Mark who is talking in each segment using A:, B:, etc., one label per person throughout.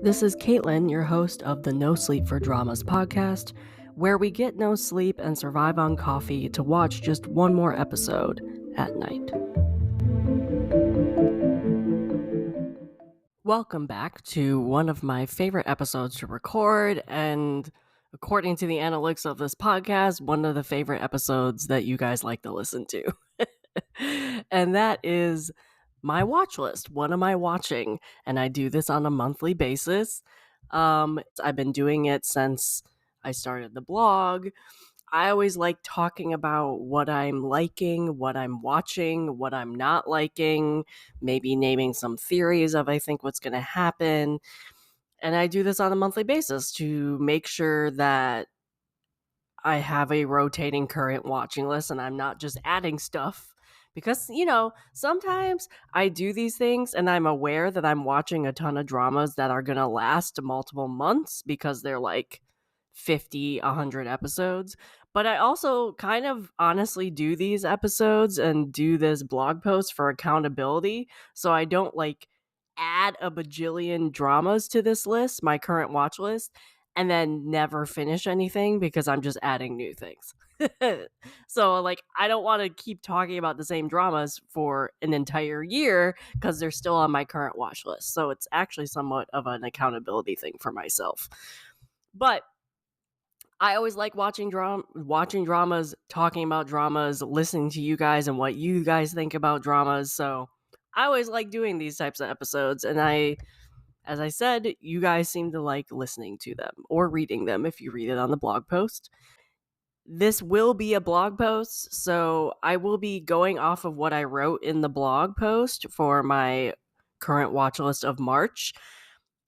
A: This is Caitlin, your host of the NoSleep4Dramas Podcast, where we get no sleep and survive on coffee to watch just one more episode at night. Welcome back to one of my favorite episodes to record, and according to the analytics of this podcast, one of the favorite episodes that you guys like to listen to. And that is my watch list. What am I watching? And I do this on a monthly basis. I've been doing it since I started the blog. I always like talking about what I'm liking, what I'm watching, what I'm not liking, maybe naming some theories of I think what's going to happen. And I do this on a monthly basis to make sure that I have a rotating current watching list and I'm not just adding stuff. Because, sometimes I do these things and I'm aware that I'm watching a ton of dramas that are going to last multiple months because they're like 50, 100 episodes. But I also kind of honestly do these episodes and do this blog post for accountability. So I don't add a bajillion dramas to this list, my current watch list, and then never finish anything because I'm just adding new things. So I don't want to keep talking about the same dramas for an entire year because they're still on my current watch list. So it's actually somewhat of an accountability thing for myself. But I always like watching dramas, talking about dramas, listening to you guys and what you guys think about dramas. So I always like doing these types of episodes, and as I said, you guys seem to like listening to them or reading them if you read it on the blog post. This will be a blog post, so I will be going off of what I wrote in the blog post for my current watch list of March,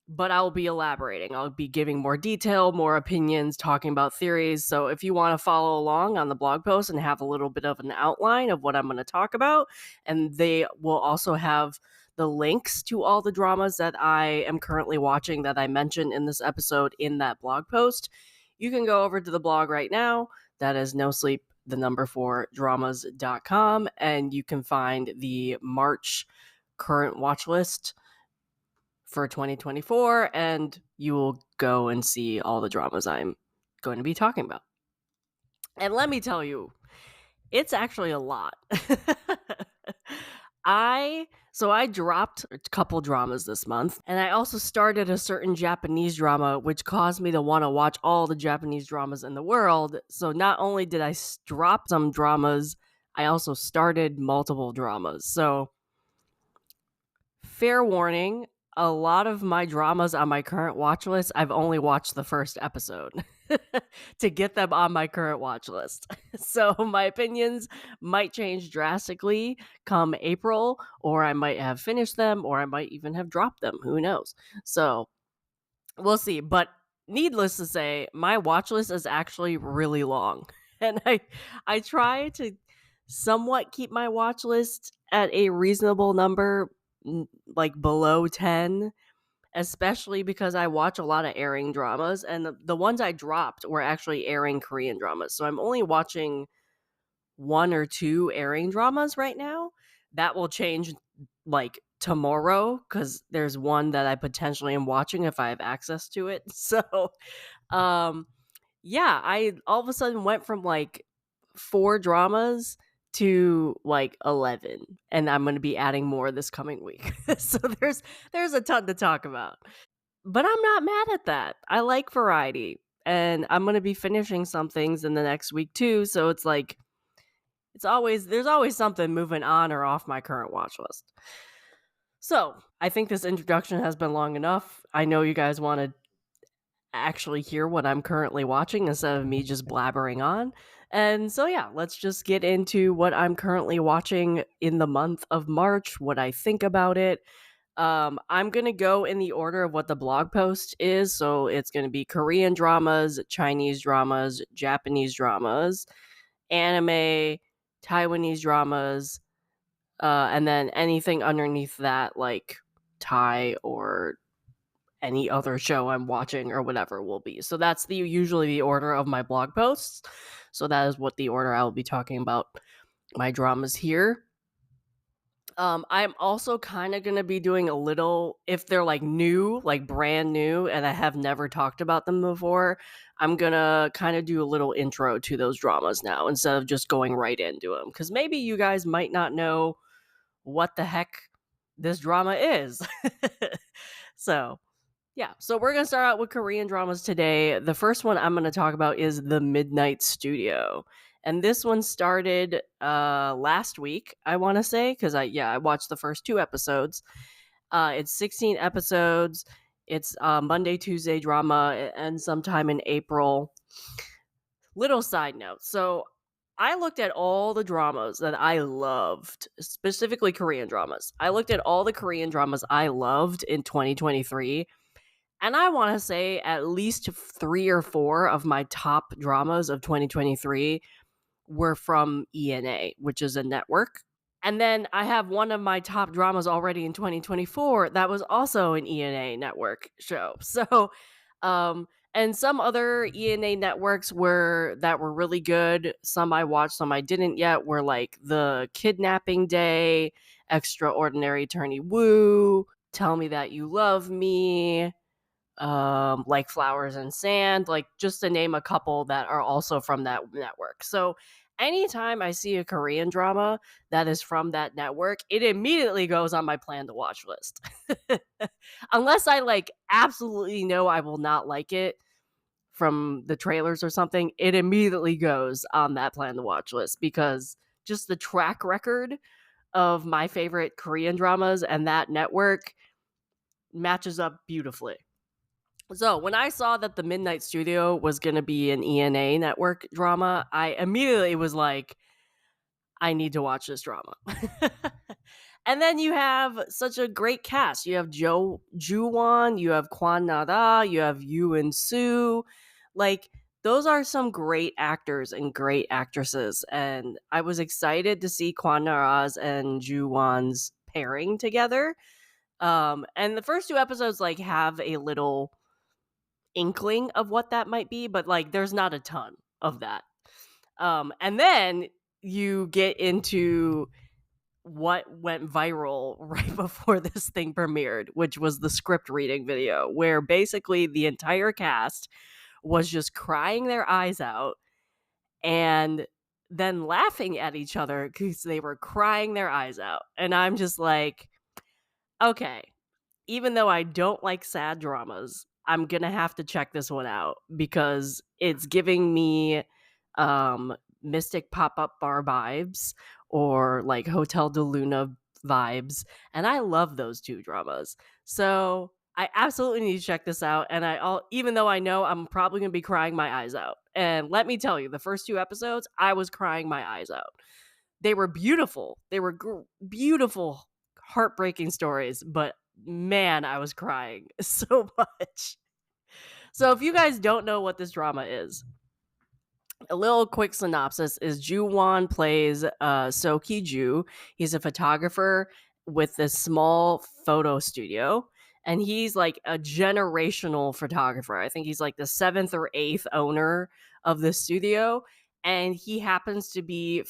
A: but I'll be elaborating. I'll be giving more detail, more opinions, talking about theories. So if you want to follow along on the blog post and have a little bit of an outline of what I'm going to talk about, and they will also have the links to all the dramas that I am currently watching that I mentioned in this episode in that blog post. You can go over to the blog right now. That is NoSleep4Dramas.com, and you can find the March current watch list for 2024, and you will go and see all the dramas I'm going to be talking about. And let me tell you, it's actually a lot. I dropped a couple dramas this month, and I also started a certain Japanese drama, which caused me to want to watch all the Japanese dramas in the world. So not only did I drop some dramas, I also started multiple dramas. So fair warning, a lot of my dramas on my current watch list, I've only watched the first episode to get them on my current watch list. So my opinions might change drastically come April, or I might have finished them, or I might even have dropped them. Who knows? So we'll see. But needless to say, my watch list is actually really long. And I try to somewhat keep my watch list at a reasonable number, like below 10, especially because I watch a lot of airing dramas, and the ones I dropped were actually airing Korean dramas. So I'm only watching 1 or 2 airing dramas right now. That will change tomorrow because there's one that I potentially am watching if I have access to it. So yeah, I all of a sudden went from 4 dramas to 11, and I'm going to be adding more this coming week. So there's a ton to talk about. But I'm not mad at that. I like variety, and I'm going to be finishing some things in the next week too, so it's there's always something moving on or off my current watch list. So, I think this introduction has been long enough. I know you guys want to actually hear what I'm currently watching instead of me just blabbering on. And so, yeah, let's just get into what I'm currently watching in the month of March, what I think about it. I'm going to go in the order of what the blog post is. So it's going to be Korean dramas, Chinese dramas, Japanese dramas, anime, Taiwanese dramas, and then anything underneath that, like Thai or any other show I'm watching or whatever will be. So that's usually the order of my blog posts. So that is what the order I will be talking about my dramas here. I'm also kind of going to be doing a little, if they're like new, like brand new, and I have never talked about them before, I'm going to kind of do a little intro to those dramas now instead of just going right into them. Because maybe you guys might not know what the heck this drama is. So, yeah. So we're going to start out with Korean dramas today. The first one I'm going to talk about is The Midnight Studio. And this one started last week, I want to say, because I watched the first 2 episodes. It's 16 episodes. It's Monday, Tuesday drama. It ends sometime in April. Little side note. So I looked at all the dramas that I loved, specifically Korean dramas. I looked at all the Korean dramas I loved in 2023. And I want to say at least 3 or 4 of my top dramas of 2023 were from ENA, which is a network. And then I have one of my top dramas already in 2024 that was also an ENA network show. So, and some other ENA networks that were really good. Some I watched, some I didn't yet, were like The Kidnapping Day, Extraordinary Attorney Woo, Tell Me That You Love Me, like Flowers and Sand, like just to name a couple that are also from that network. So anytime I see a Korean drama that is from that network, it immediately goes on my plan to watch list. Unless I like absolutely know I will not like it from the trailers or something, it immediately goes on that plan to watch list because just the track record of my favorite Korean dramas and that network matches up beautifully. So when I saw that The Midnight Studio was going to be an ENA network drama, I immediately was like, I need to watch this drama. And then you have such a great cast. You have Ju-won, you have Kwon Na-da, you have Yoo Soo. Like, those are some great actors and great actresses. And I was excited to see Kwon Na-da's and Ju-won's pairing together. And the first 2 episodes like have a little inkling of what that might be, but like there's not a ton of that. And then you get into what went viral right before this thing premiered, which was the script reading video, where basically the entire cast was just crying their eyes out and then laughing at each other because they were crying their eyes out. And I'm just like, okay, even though I don't like sad dramas, I'm gonna have to check this one out because it's giving me Mystic Pop-Up Bar vibes or like Hotel de Luna vibes, and I love those 2 dramas. So I absolutely need to check this out, and even though I know I'm probably gonna be crying my eyes out. And let me tell you, the first 2 episodes, I was crying my eyes out. They were beautiful. They were beautiful, heartbreaking stories, but man, I was crying so much. So if you guys don't know what this drama is, a little quick synopsis is Ju-won plays So Ki-ju. He's a photographer with this small photo studio, and he's like a generational photographer. I think he's like the 7th or 8th owner of the studio, and he happens to be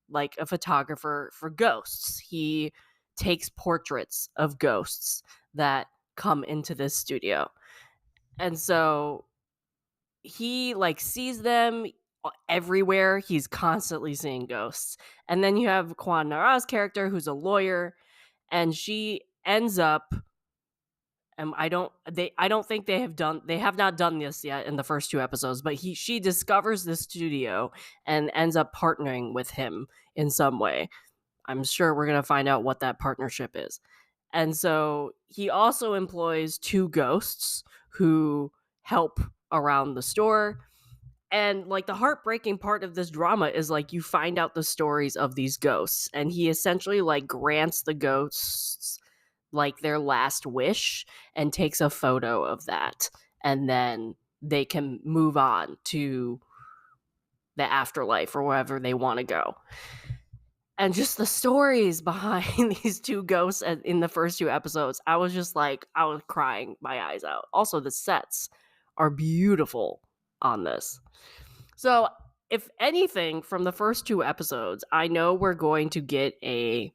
A: like a photographer for ghosts. He takes portraits of ghosts that come into this studio. And so he like sees them everywhere. He's constantly seeing ghosts. And then you have Kwon Nara's character who's a lawyer, and she ends up I don't think they have not done this yet in the first 2 episodes, but she discovers the studio and ends up partnering with him in some way. I'm sure we're going to find out what that partnership is. And so he also employs 2 ghosts who help around the store. And like the heartbreaking part of this drama is like you find out the stories of these ghosts, and he essentially like grants the ghosts like their last wish and takes a photo of that, and then they can move on to the afterlife or wherever they want to go. And just the stories behind these 2 ghosts in the first 2 episodes, I was just like, I was crying my eyes out. Also, the sets are beautiful on this. So, if anything from the first 2 episodes, I know we're going to get a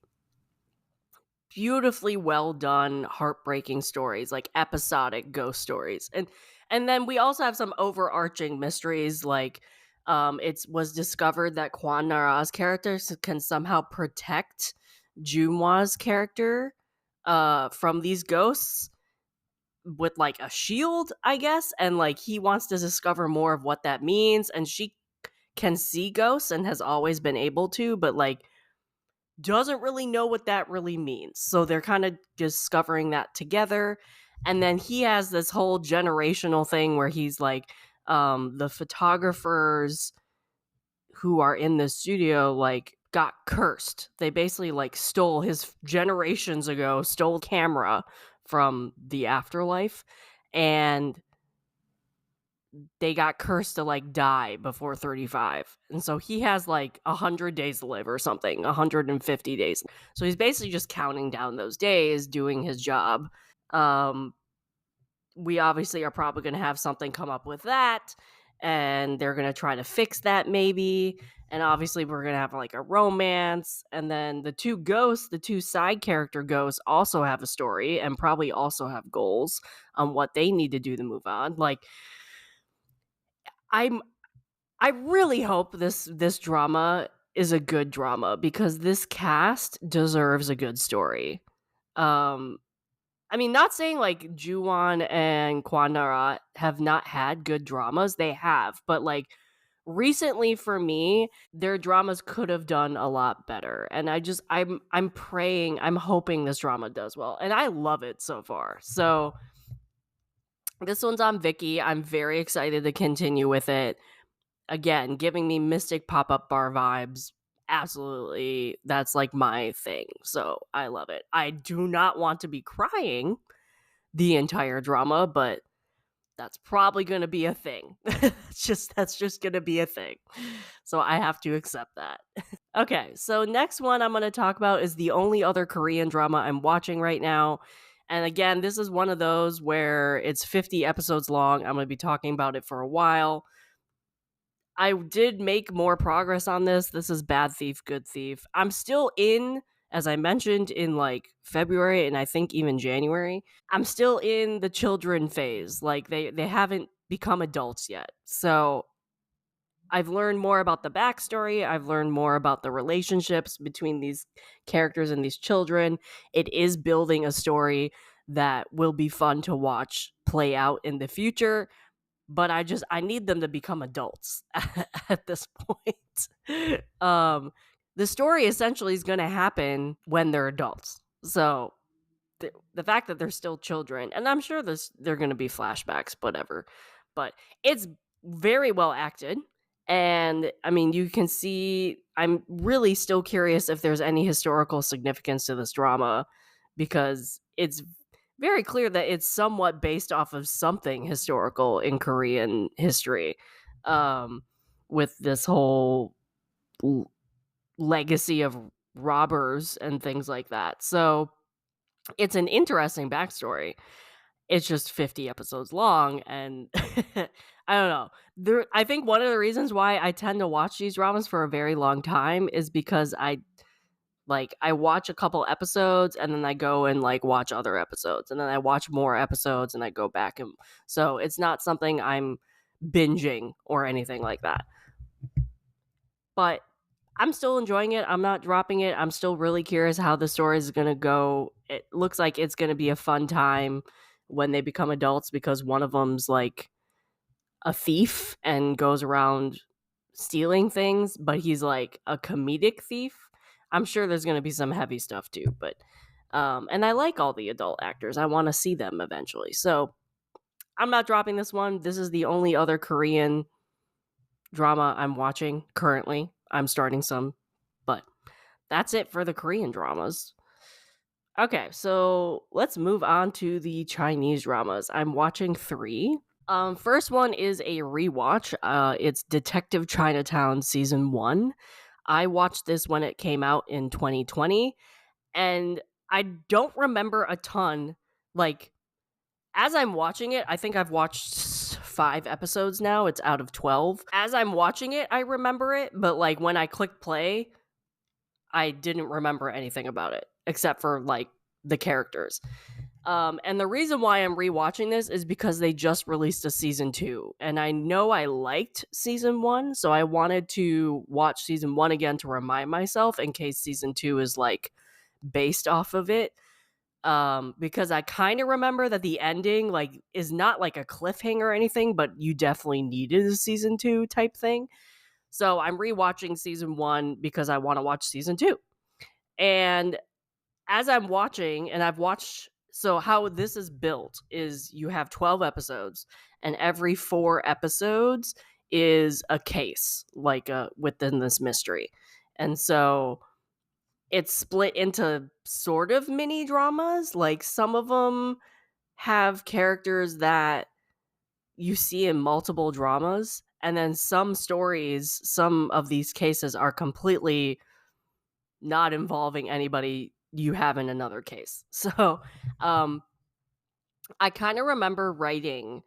A: beautifully well done, heartbreaking stories, like episodic ghost stories. And then we also have some overarching mysteries, like it was discovered that Kwan Nara's character can somehow protect Junhwa's character from these ghosts with like a shield, I guess, and like he wants to discover more of what that means, and she can see ghosts and has always been able to, but like doesn't really know what that really means. So they're kind of discovering that together. And then he has this whole generational thing where he's like, the photographers who are in the studio like got cursed. They basically like stole his generations ago, stole camera from the afterlife, and they got cursed to like die before 35. And so he has like 100 days to live or something, 150 days. So he's basically just counting down those days, doing his job. Um, we obviously are probably going to have something come up with that, and they're going to try to fix that maybe. And obviously we're going to have like a romance, and then the two ghosts, the two side character ghosts also have a story and probably also have goals on what they need to do to move on. Like I'm I really hope this drama is a good drama because this cast deserves a good story. Um, I mean, not saying like Juwon and Kwanara have not had good dramas, they have, but like recently for me, their dramas could have done a lot better. And I'm praying, I'm hoping this drama does well. And I love it so far. So this one's on Vicky. I'm very excited to continue with it. Again, giving me Mystic Pop-Up Bar vibes. Absolutely. That's like my thing. So I love it. I do not want to be crying the entire drama, but that's probably going to be a thing. That's just going to be a thing. So I have to accept that. Okay, so next one I'm going to talk about is the only other Korean drama I'm watching right now. And again, this is one of those where it's 50 episodes long. I'm going to be talking about it for a while. I did make more progress on this. This is Bad Thief, Good Thief. I'm still in, as I mentioned, in like February and I think even January. I'm still in the children phase. Like they haven't become adults yet. So I've learned more about the backstory. I've learned more about the relationships between these characters and these children. It is building a story that will be fun to watch play out in the future, but I need them to become adults at this point. The story essentially is going to happen when they're adults. So the fact that they're still children, and I'm sure they're going to be flashbacks, whatever, but it's very well acted. And I mean, you can see, I'm really still curious if there's any historical significance to this drama, because it's very clear that it's somewhat based off of something historical in Korean history, um, with this whole legacy of robbers and things like that. So it's an interesting backstory. It's just 50 episodes long, and I don't know. I think one of the reasons why I tend to watch these dramas for a very long time is because I watch a couple episodes and then I go and like watch other episodes, and then I watch more episodes and I go back, and so it's not something I'm binging or anything like that. But I'm still enjoying it. I'm not dropping it. I'm still really curious how the story is going to go. It looks like it's going to be a fun time when they become adults, because one of them's like a thief and goes around stealing things, but he's like a comedic thief. I'm sure there's going to be some heavy stuff too, but and I like all the adult actors. I want to see them eventually. So I'm not dropping this one. This is the only other Korean drama I'm watching currently. I'm starting some, but that's it for the Korean dramas. Okay, so let's move on to the Chinese dramas. I'm watching 3. First one is a rewatch. It's Detective Chinatown season 1. I watched this when it came out in 2020, and I don't remember a ton. Like, as I'm watching it, I think I've watched 5 episodes now. It's out of 12. As I'm watching it, I remember it, but when I clicked play, I didn't remember anything about it except for the characters. And the reason why I'm rewatching this is because they just released a season 2, and I know I liked season 1, so I wanted to watch season 1 again to remind myself in case season 2 is like based off of it. Because I kind of remember that the ending like is not like a cliffhanger or anything, but you definitely needed a season 2 type thing. So I'm rewatching season 1 because I want to watch season 2. And as I'm watching, and I've watched, so how this is built is you have 12 episodes, and every 4 episodes is a case, like within this mystery. And so it's split into sort of mini dramas. Like some of them have characters that you see in multiple dramas, and then some stories, some of these cases are completely not involving anybody you have in another case. So I kind of remember writing,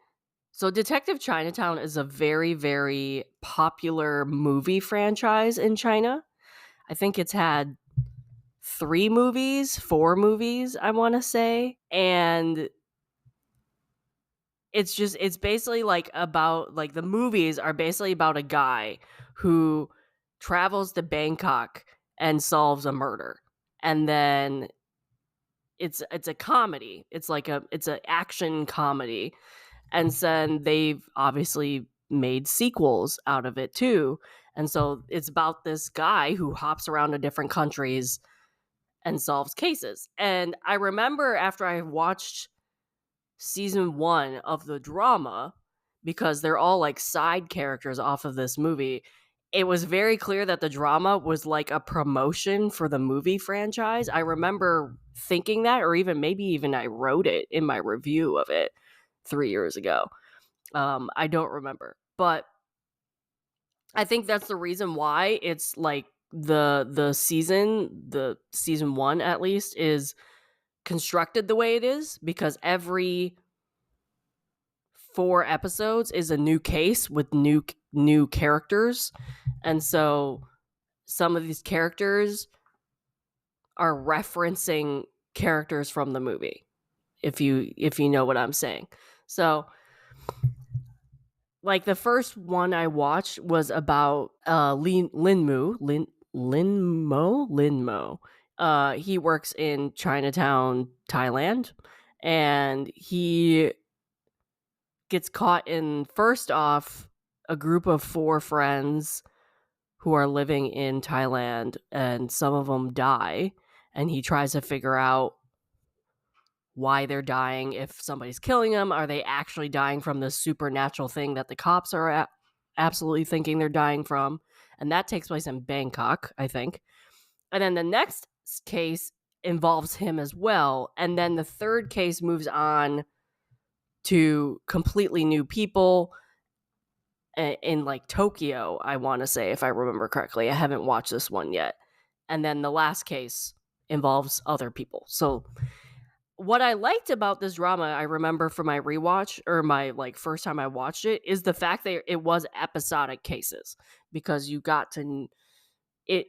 A: so Detective Chinatown is a very, very popular movie franchise in China. I think it's had 4 movies, I want to say. And it's basically like about, like, the movies are basically about a guy who travels to Bangkok and solves a murder. And then it's a comedy. It's an action comedy. And then they've obviously made sequels out of it too. And so it's about this guy who hops around to different countries and solves cases. And I remember after I watched season 1 of the drama, because they're all like side characters off of this movie, it was very clear that the drama was like a promotion for the movie franchise. I remember thinking that, or maybe even I wrote it in my review of it 3 years ago. I don't remember, but I think that's the reason why it's like the season 1 at least is constructed the way it is, because every 4 episodes is a new case with new characters. And so some of these characters are referencing characters from the movie, if you know what I'm saying. So like the first one I watched was about Linmo. He works in Chinatown, Thailand, and he gets caught in, first off, a group of 4 friends who are living in Thailand, and some of them die, and he tries to figure out why they're dying, if somebody's killing them, are they actually dying from this supernatural thing that the cops are absolutely thinking they're dying from. And that takes place in Bangkok, I think. And then the next case involves him as well, and then the third case moves on to completely new people in like Tokyo, I want to say, if I remember correctly. I haven't watched this one yet. And then the last case involves other people. So what I liked about this drama, I remember from my rewatch, or my like first time I watched it, is the fact that it was episodic cases, because you got to it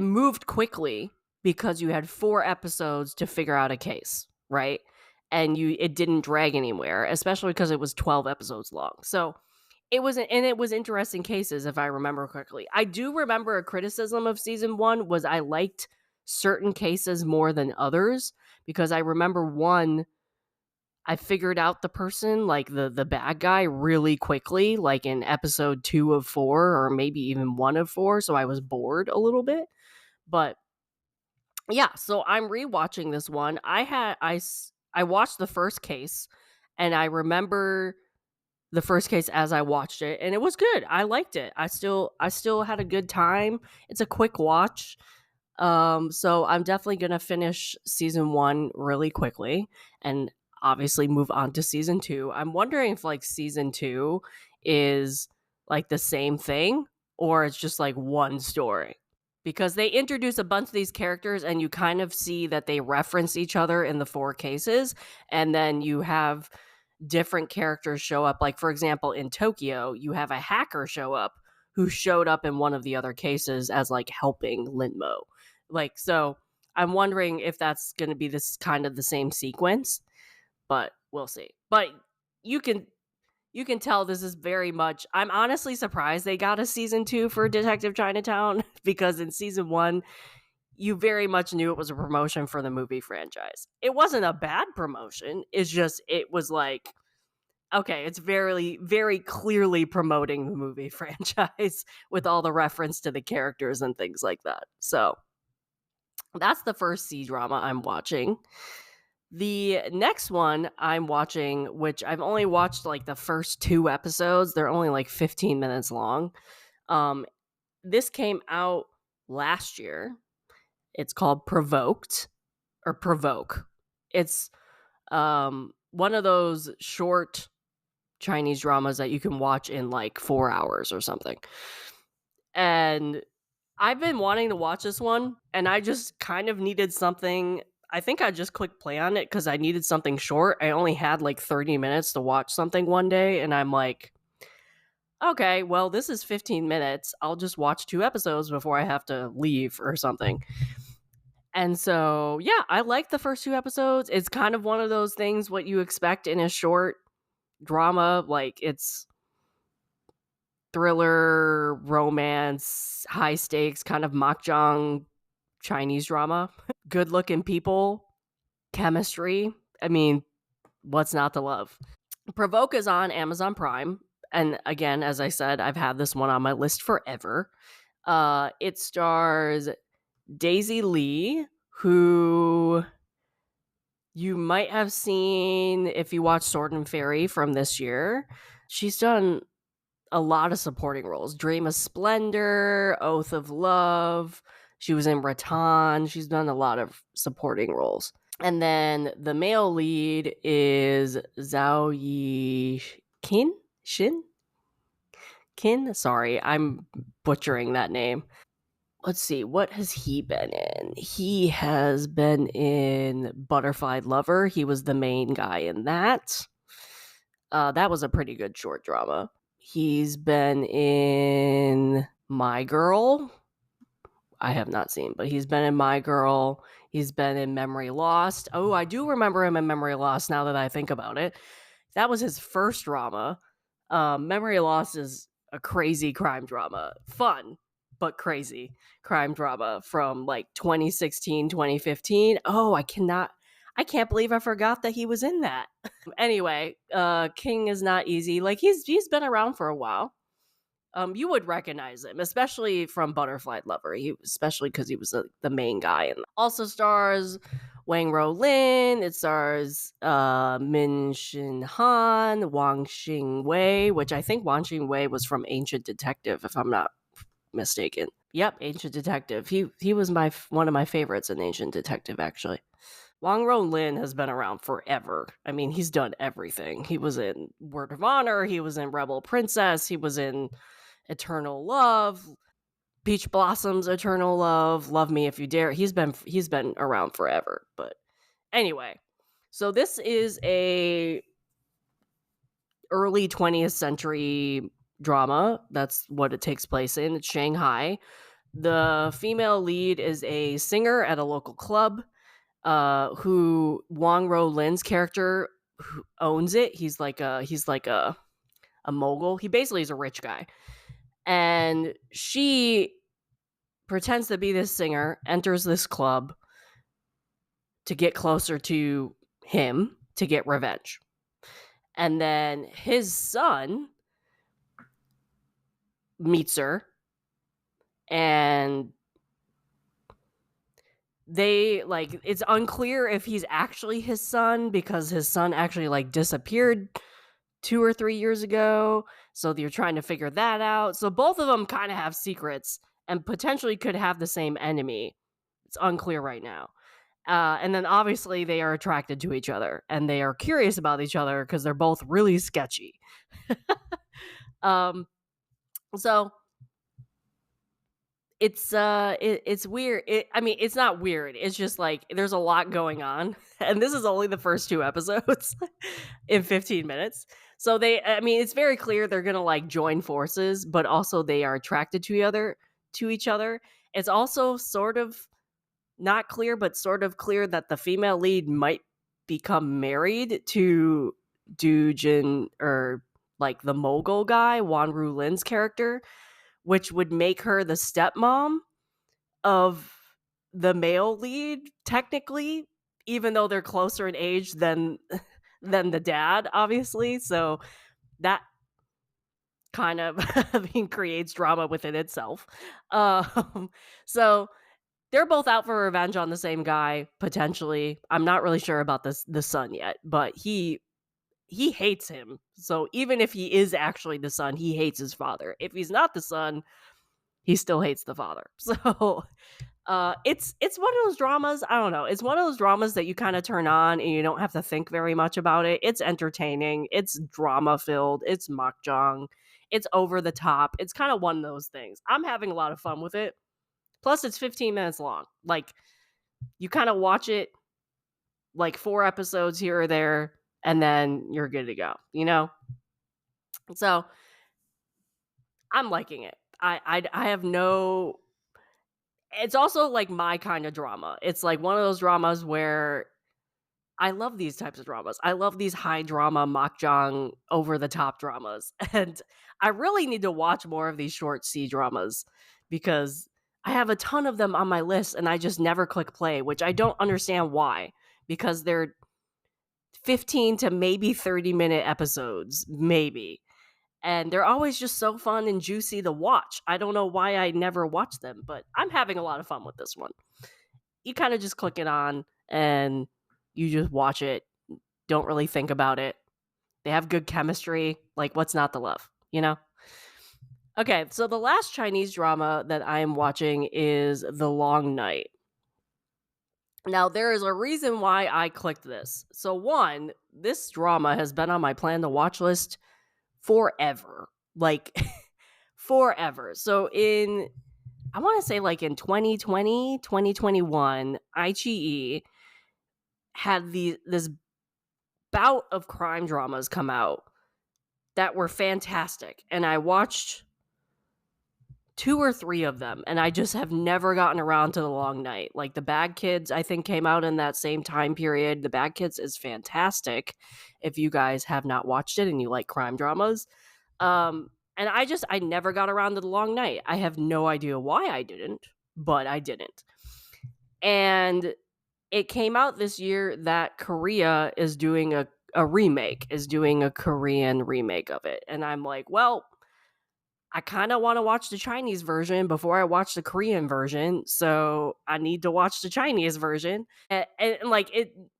A: moved quickly because you had 4 episodes to figure out a case, right? And it didn't drag anywhere, especially because it was 12 episodes long. So it was interesting cases, if I remember correctly. I do remember a criticism of season 1 was I liked certain cases more than others, because I remember one, I figured out the person, like the bad guy, really quickly, like in episode 2 of 4, or maybe even 1 of 4, so I was bored a little bit. But yeah, so I'm rewatching this one. I watched the first case, and I remember the first case as I watched it, and it was good. I liked it. I still had a good time. It's a quick watch. So I'm definitely gonna finish season 1 really quickly, and obviously move on to season 2. I'm wondering if like season 2 is like the same thing, or it's just like one story, because they introduce a bunch of these characters and you kind of see that they reference each other in the 4 cases, and then you have different characters show up. Like, for example, in Tokyo, you have a hacker show up who showed up in one of the other cases as like helping Linmo. Like, so I'm wondering if that's going to be this kind of the same sequence, but we'll see. But you can tell this is very much, I'm honestly surprised they got a season 2 for Detective Chinatown because in season 1 you very much knew it was a promotion for the movie franchise. It wasn't a bad promotion. It's just, it was like, okay, it's very, very clearly promoting the movie franchise with all the reference to the characters and things like that. So that's the first C-drama I'm watching. The next one I'm watching, which I've only watched like the first 2 episodes, they're only like 15 minutes long. This came out last year. It's called Provoke. It's one of those short Chinese dramas that you can watch in like 4 hours or something. And I've been wanting to watch this one, and I just kind of needed something. I think I just clicked play on it because I needed something short. I only had like 30 minutes to watch something one day, and I'm like, okay, well, this is 15 minutes. I'll just watch 2 episodes before I have to leave or something. And so, yeah, I like the first 2 episodes. It's kind of one of those things what you expect in a short drama. Like, it's thriller, romance, high stakes, kind of mahjong Chinese drama. Good looking people, chemistry. I mean, what's not to love? Provoke is on Amazon Prime. And again, as I said, I've had this one on my list forever. It stars Daisy Lee, who you might have seen if you watched Sword and Fairy from this year. She's done a lot of supporting roles. Dream of Splendor, Oath of Love. She was in Rattan. She's done a lot of supporting roles. And then the male lead is Zhao Yi Shin? Sorry, I'm butchering that name. Let's see, what has he been in? He has been in Butterfly Lover. He was the main guy in that. That was a pretty good short drama. He's been in My Girl. I have not seen, but he's been in My Girl. He's been in Memory Lost. Oh, I do remember him in Memory Lost now that I think about it. That was his first drama. Memory Lost is a crazy crime drama. Fun, but crazy crime drama from like 2016, 2015. Oh, I can't believe I forgot that he was in that. Anyway, King is not easy. Like he's been around for a while. You would recognize him, especially from Butterfly Lover. Especially because he was the main guy. And also stars Wang Rolin. It stars Min Shin Han, Wang Xingwei, which I think Wang Xingwei was from Ancient Detective, if I'm not mistaken. Yep, Ancient Detective. He was one of my favorites in Ancient Detective, actually. Wang Rolin has been around forever. I mean, he's done everything. He was in Word of Honor. He was in Rebel Princess. He was in Eternal Love, Beach Blossoms, Eternal Love, Love Me If You Dare. He's been around forever. But anyway, so this is a early 20th century drama. That's what it takes place in. It's Shanghai. The female lead is a singer at a local club. Who Wang Rolin's character who owns it. He's like a mogul. He basically is a rich guy. And she pretends to be this singer, enters this club to get closer to him to get revenge. And then his son meets her and they like it's unclear if he's actually his son because his son actually like disappeared 2 or 3 years ago, so you're trying to figure that out. So both of them kind of have secrets and potentially could have the same enemy. It's unclear right now. And then obviously they are attracted to each other and they are curious about each other because they're both really sketchy. So it's weird. I mean, it's not weird. It's just like there's a lot going on, and this is only the first 2 episodes in 15 minutes. So it's very clear they're gonna like join forces, but also they are attracted to each other. It's also sort of not clear, but sort of clear that the female lead might become married to Dujin, or like the mogul guy, Wanru Lin's character, which would make her the stepmom of the male lead, technically, even though they're closer in age than the dad, obviously. So that kind of creates drama within itself. Um, so they're both out for revenge on the same guy, potentially. I'm not really sure about the son yet, but he hates him. So even if he is actually the son, he hates his father. If he's not the son, he still hates the father. So it's one of those dramas. I don't know. It's one of those dramas that you kind of turn on and you don't have to think very much about it. It's entertaining. It's drama filled. It's makjang. It's over the top. It's kind of one of those things. I'm having a lot of fun with it. Plus, it's 15 minutes long. Like, you kind of watch it like 4 episodes here or there, and then you're good to go, you know? So, I'm liking it. I have no. It's also like my kind of drama. It's like one of those dramas where I love these types of dramas. I love these high drama, makjang, over the top dramas. And I really need to watch more of these short C dramas because I have a ton of them on my list and I just never click play, which I don't understand why. Because they're 15 to maybe 30-minute episodes, maybe. And they're always just so fun and juicy to watch. I don't know why I never watch them, but I'm having a lot of fun with this one. You kind of just click it on and you just watch it. Don't really think about it. They have good chemistry. Like, what's not to love, you know? Okay, so the last Chinese drama that I am watching is The Long Night. Now, there is a reason why I clicked this. So, one, this drama has been on my plan to watch list forever. Like, forever. So, I want to say like in 2020, 2021, iQIYI had this bout of crime dramas come out that were fantastic. And I watched 2 or 3 of them, and I just have never gotten around to The Long Night. Like, The Bad Kids, I think, came out in that same time period. The Bad Kids is fantastic if you guys have not watched it and you like crime dramas. And I never got around to The Long Night. I have no idea why I didn't, but I didn't. And it came out this year that Korea is doing a Korean remake of it. And I'm like, well, I kind of want to watch the Chinese version before I watch the Korean version, so I need to watch the Chinese version. And like,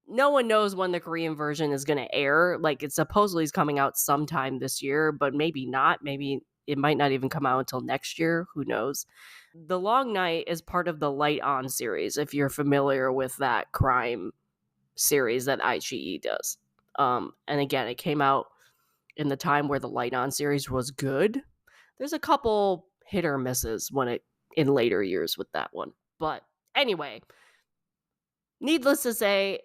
A: no one knows when the Korean version is going to air. Like, it supposedly is coming out sometime this year, but maybe not. Maybe it might not even come out until next year. Who knows? The Long Night is part of the Light On series, if you're familiar with that crime series that iQIYI does. And again, it came out in the time where the Light On series was good. There's a couple hit or misses in later years with that one. But anyway, needless to say,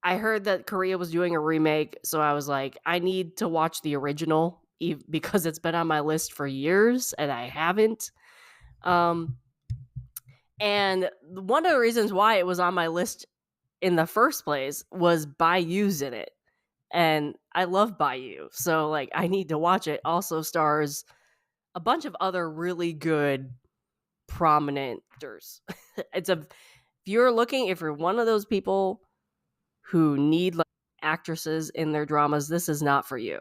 A: I heard that Korea was doing a remake, so I was like, I need to watch the original because it's been on my list for years and I haven't. And one of the reasons why it was on my list in the first place was Bayou's in it. And I love Bayou, so like I need to watch it. Also stars a bunch of other really good prominent actors. If you're one of those people who need like actresses in their dramas, this is not for you.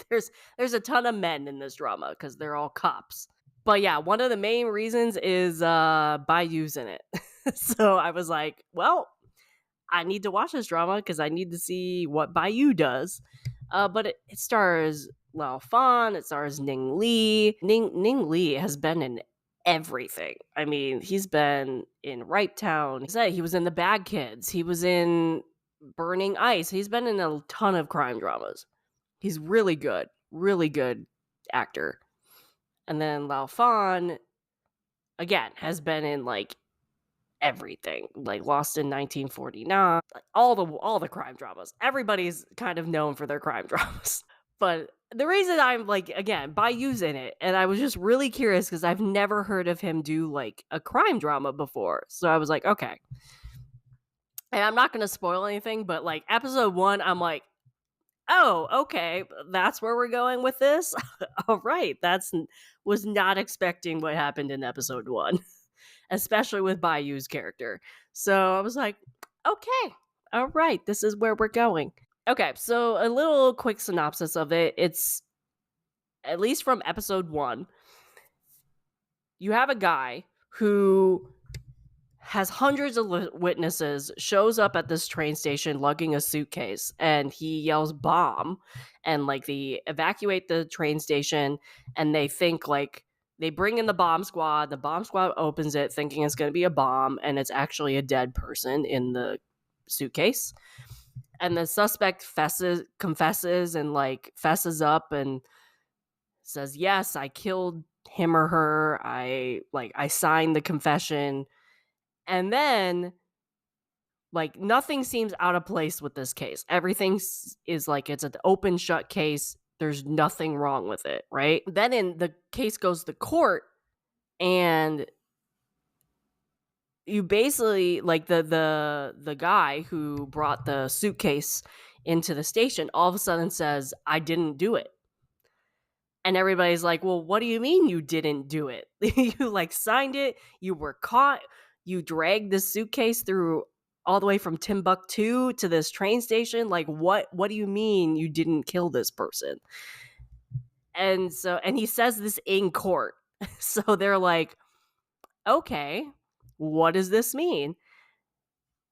A: There's a ton of men in this drama because they're all cops. But yeah, one of the main reasons is Bayou's in it. So I was like, well, I need to watch this drama because I need to see what Bayou does. But it stars Lao Fan, it stars Ning Li. Ning Li has been in everything. I mean, he's been in Ripe Town. He was in The Bad Kids. He was in Burning Ice. He's been in a ton of crime dramas. He's really good actor. And then Lao Fan, again, has been in like everything, like Lost in 1949, all the crime dramas. Everybody's kind of known for their crime dramas. But the reason I'm like, again, Bayou's in it, and I was just really curious because I've never heard of him do like a crime drama before. So I was like, okay. And I'm not going to spoil anything, but like episode 1, I'm like, oh, okay, that's where we're going with this. All right, was not expecting what happened in episode 1, especially with Bayou's character. So I was like, okay, all right, this is where we're going. Okay, so a little quick synopsis of it. It's at least from episode 1. You have a guy who has hundreds of witnesses, shows up at this train station lugging a suitcase, and he yells bomb, and like they evacuate the train station, and they think like they bring in the bomb squad. The bomb squad opens it thinking it's going to be a bomb, and it's actually a dead person in the suitcase. And the suspect confesses and like fesses up and says, yes, I killed him or her. I signed the confession. And then like nothing seems out of place with this case. Everything is like it's an open shut case. There's nothing wrong with it, right? Then the case goes to court, and you basically like the guy who brought the suitcase into the station all of a sudden says, I didn't do it. And everybody's like, well, what do you mean you didn't do it? You like signed it, you were caught, you dragged this suitcase through all the way from Timbuktu to this train station. Like, what do you mean you didn't kill this person? And he says this in court. So they're like, okay, what does this mean?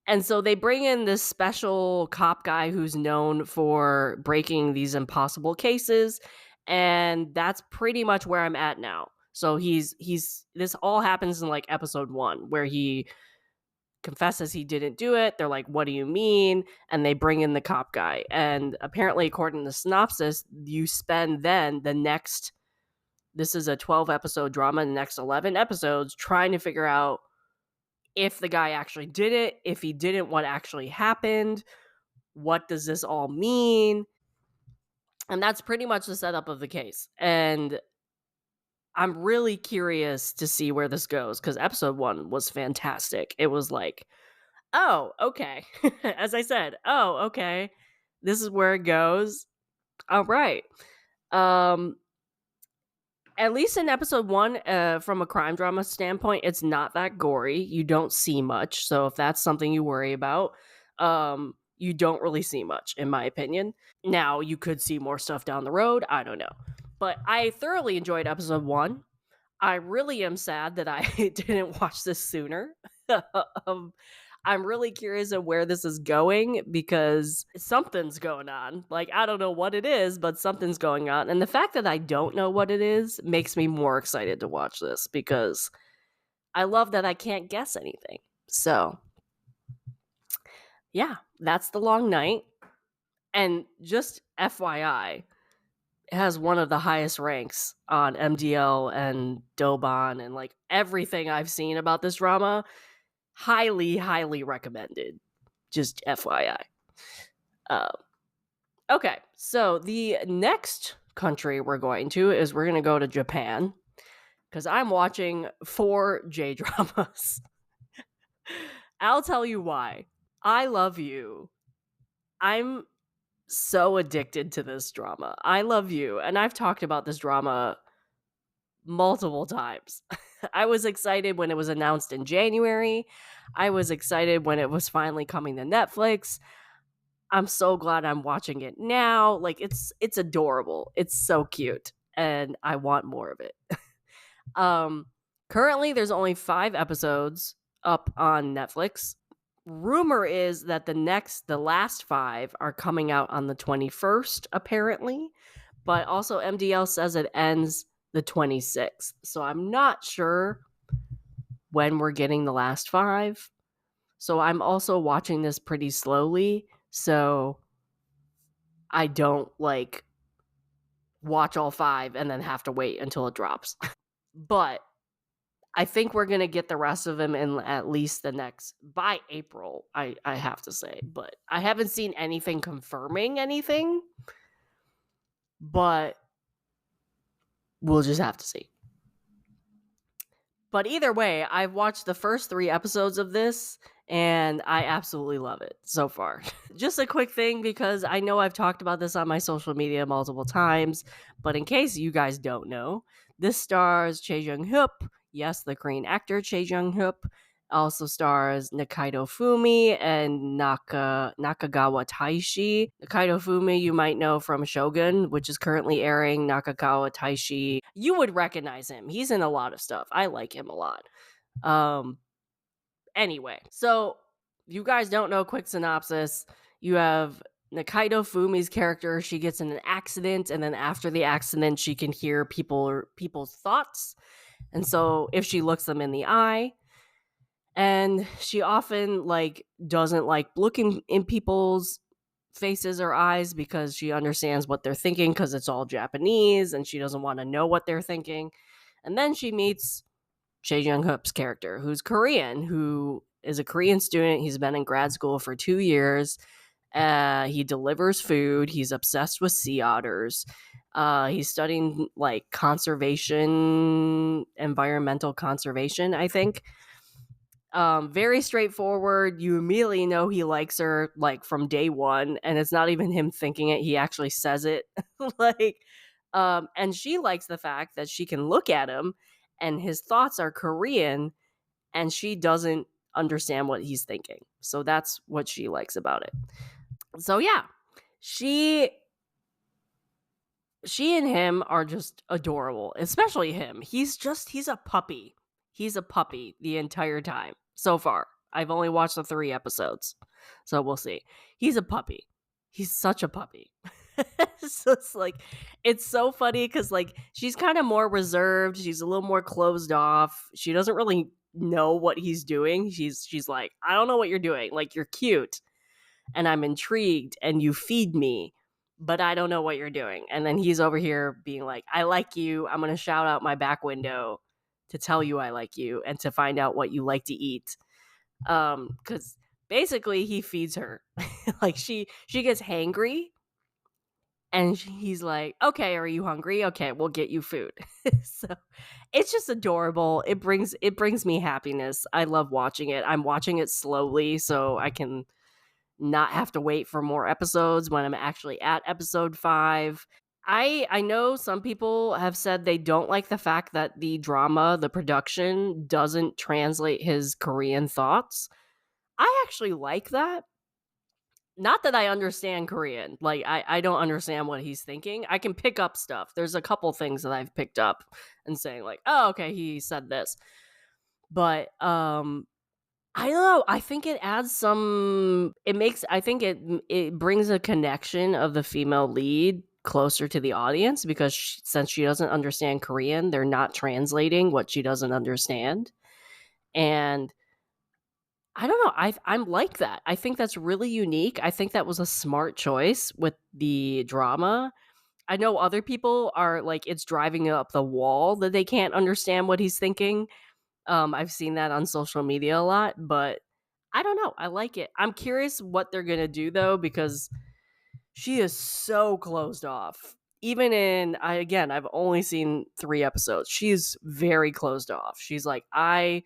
A: And so they bring in this special cop guy who's known for breaking these impossible cases. And that's pretty much where I'm at now. So he's this all happens in like episode 1 where he confesses he didn't do it. They're like, what do you mean? And they bring in the cop guy. And apparently, according to the synopsis, you spend then this is a 12 episode drama, the next 11 episodes trying to figure out if the guy actually did it, if he didn't, what actually happened, what does this all mean? And that's pretty much the setup of the case. And I'm really curious to see where this goes because episode 1 was fantastic. It was like, oh, okay. As I said, oh, okay. This is where it goes. All right. At least in episode 1, from a crime drama standpoint, it's not that gory. You don't see much. So if that's something you worry about, you don't really see much, in my opinion. Now, you could see more stuff down the road. I don't know. But I thoroughly enjoyed episode 1. I really am sad that I didn't watch this sooner. I'm really curious of where this is going because something's going on. Like, I don't know what it is, but something's going on. And the fact that I don't know what it is makes me more excited to watch this because I love that I can't guess anything. So, yeah, that's The Long Night. And just FYI, it has one of the highest ranks on MDL and Dobon and like everything I've seen about this drama. Highly, highly recommended. Just FYI. Okay, so the next country we're going to go to Japan because I'm watching 4 J-dramas. I'll tell you why. I Love You. I'm so addicted to this drama. I Love You, and I've talked about this drama multiple times. I was excited when it was announced in January. I was excited when it was finally coming to Netflix. I'm so glad I'm watching it now. Like it's adorable. It's so cute and I want more of it. Currently there's only 5 episodes up on Netflix. Rumor is that the last 5 are coming out on the 21st apparently, but also MDL says it ends the 26th. So I'm not sure when we're getting the last 5. So I'm also watching this pretty slowly so I don't like watch all 5 and then have to wait until it drops. But I think we're going to get the rest of them in at least by April, I have to say. But I haven't seen anything confirming anything. but we'll just have to see. But either way, I've watched the first 3 episodes of this, and I absolutely love it so far. Just a quick thing, because I know I've talked about this on my social media multiple times, but in case you guys don't know, this stars Chae Jung-hyup, yes, the Korean actor Chae Jung-hyup, also stars Nikaido Fumi and Nakagawa Taishi. Nikaido Fumi you might know from Shogun, which is currently airing. Nakagawa Taishi, you would recognize him. He's in a lot of stuff. I like him a lot. Anyway, so you guys don't know, quick synopsis. You have Nikaido Fumi's character. She gets in an accident, and then after the accident, she can hear people's thoughts. And so if she looks them in the eye, and she often doesn't like looking in people's faces or eyes because she understands what they're thinking because it's all Japanese and she doesn't want to know what they're thinking. And then she meets Chae Jung-hyup's character, who's Korean, who is a Korean student. He's been in grad school for 2 years. He delivers food. He's obsessed with sea otters. He's studying conservation, environmental conservation, I think. Very straightforward. You immediately know he likes her from day one, and it's not even him thinking it. He actually says it. And she likes the fact that she can look at him and his thoughts are Korean and she doesn't understand what he's thinking. So that's what she likes about it. So yeah, she and him are just adorable, especially him. He's a puppy. He's a puppy the entire time so far. I've only watched the 3 episodes, so we'll see. He's a puppy. He's such a puppy. So it's so funny because she's kind of more reserved. She's a little more closed off. She doesn't really know what he's doing. She's like, I don't know what you're doing. You're cute and I'm intrigued and you feed me, but I don't know what you're doing. And then he's over here being like, I like you. I'm going to shout out my back window to tell you I like you and to find out what you like to eat. Because basically he feeds her. She gets hangry and he's like, okay, are you hungry? Okay, we'll get you food. So it's just adorable. It brings me happiness. I love watching it. I'm watching it slowly so I can not have to wait for more episodes when I'm actually at episode 5. I know some people have said they don't like the fact that the production doesn't translate his Korean thoughts. I actually like that. Not that I understand Korean. I don't understand what he's thinking. I can pick up stuff. There's a couple things that I've picked up and saying oh, okay, he said this. But I don't know. I think it adds some. I think it brings a connection of the female lead closer to the audience because since she doesn't understand Korean, they're not translating what she doesn't understand, and I don't know. I'm like that. I think that's really unique. I think that was a smart choice with the drama. I know other people are it's driving up the wall that they can't understand what he's thinking. I've seen that on social media a lot, but I don't know. I like it. I'm curious what they're going to do though, because she is so closed off. Even I've only seen 3 episodes. She's very closed off. She's like, I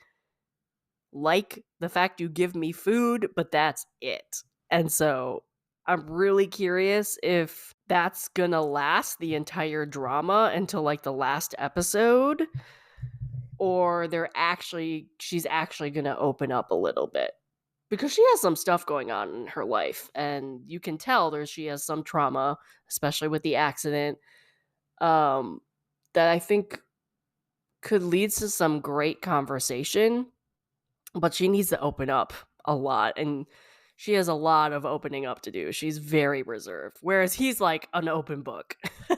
A: like the fact you give me food, but that's it. And so I'm really curious if that's gonna last the entire drama until the last episode, or she's actually gonna open up a little bit, because she has some stuff going on in her life and you can tell she has some trauma, especially with the accident, that I think could lead to some great conversation. But she needs to open up a lot, and she has a lot of opening up to do. She's very reserved, whereas he's an open book. I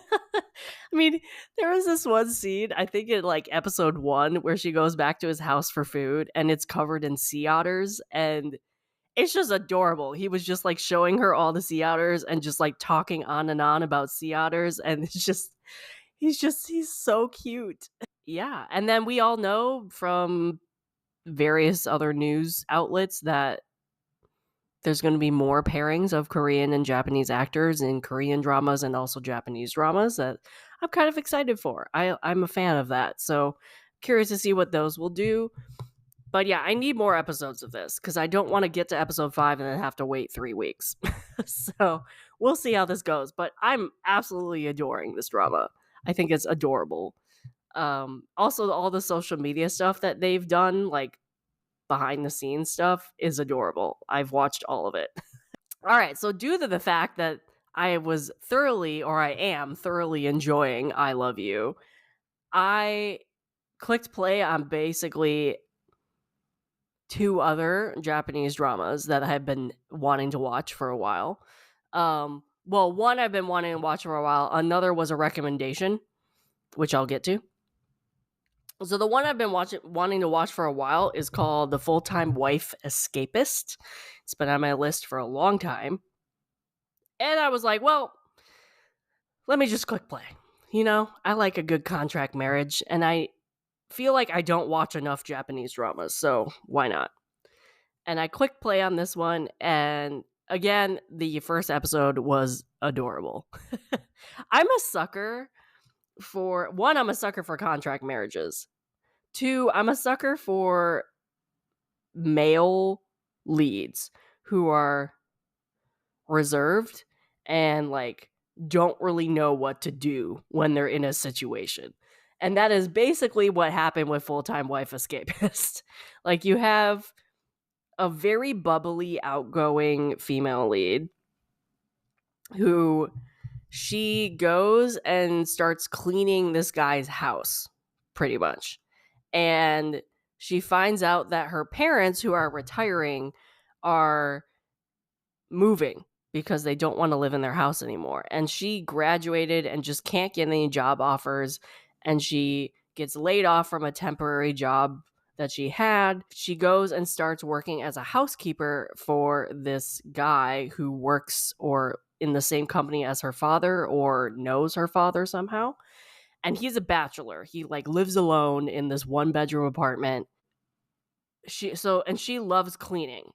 A: mean, there was this one scene, I think in episode 1, where she goes back to his house for food and it's covered in sea otters, and it's just adorable. He was just showing her all the sea otters and just talking on and on about sea otters, and he's so cute. Yeah, and then we all know from various other news outlets that there's going to be more pairings of Korean and Japanese actors in Korean dramas and also Japanese dramas that I'm kind of excited for. I'm a fan of that. So curious to see what those will do. But yeah, I need more episodes of this because I don't want to get to episode 5 and then have to wait 3 weeks. So we'll see how this goes. But I'm absolutely adoring this drama. I think it's adorable. Also, all the social media stuff that they've done, like behind the scenes stuff, is adorable. I've watched all of it. All right, so due to the fact that I am thoroughly enjoying I Love You, I clicked play on basically 2 other Japanese dramas that I have been wanting to watch for a while. Well, one I've been wanting to watch for a while. Another was a recommendation, which I'll get to. So the one I've been wanting to watch for a while is called The Full-Time Wife Escapist. It's been on my list for a long time. And I was like, well, let me just click play. You know, I like a good contract marriage, and I feel like I don't watch enough Japanese dramas, so why not? And I clicked play on this one, and again, the first episode was adorable. I'm a sucker for contract marriages. 2, I'm a sucker for male leads who are reserved and like don't really know what to do when they're in a situation. And that is basically what happened with Full-Time Wife Escapist. Like, you have a very bubbly, outgoing female lead who she goes and starts cleaning this guy's house, pretty much. And she finds out that her parents, who are retiring, are moving because they don't want to live in their house anymore. And she graduated and just can't get any job offers. And she gets laid off from a temporary job that she had. She goes and starts working as a housekeeper for this guy who works or in the same company as her father or knows her father somehow. And he's a bachelor. He like lives alone in this 1-bedroom apartment. She loves cleaning.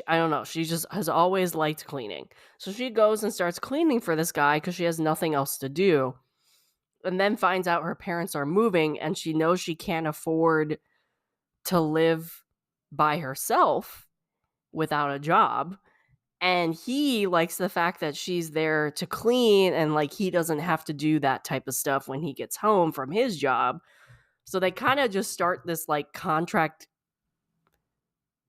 A: I don't know. She just has always liked cleaning. So she goes and starts cleaning for this guy because she has nothing else to do. And then finds out her parents are moving and she knows she can't afford to live by herself without a job. And he likes the fact that she's there to clean and like he doesn't have to do that type of stuff when he gets home from his job. So they kind of just start this like contract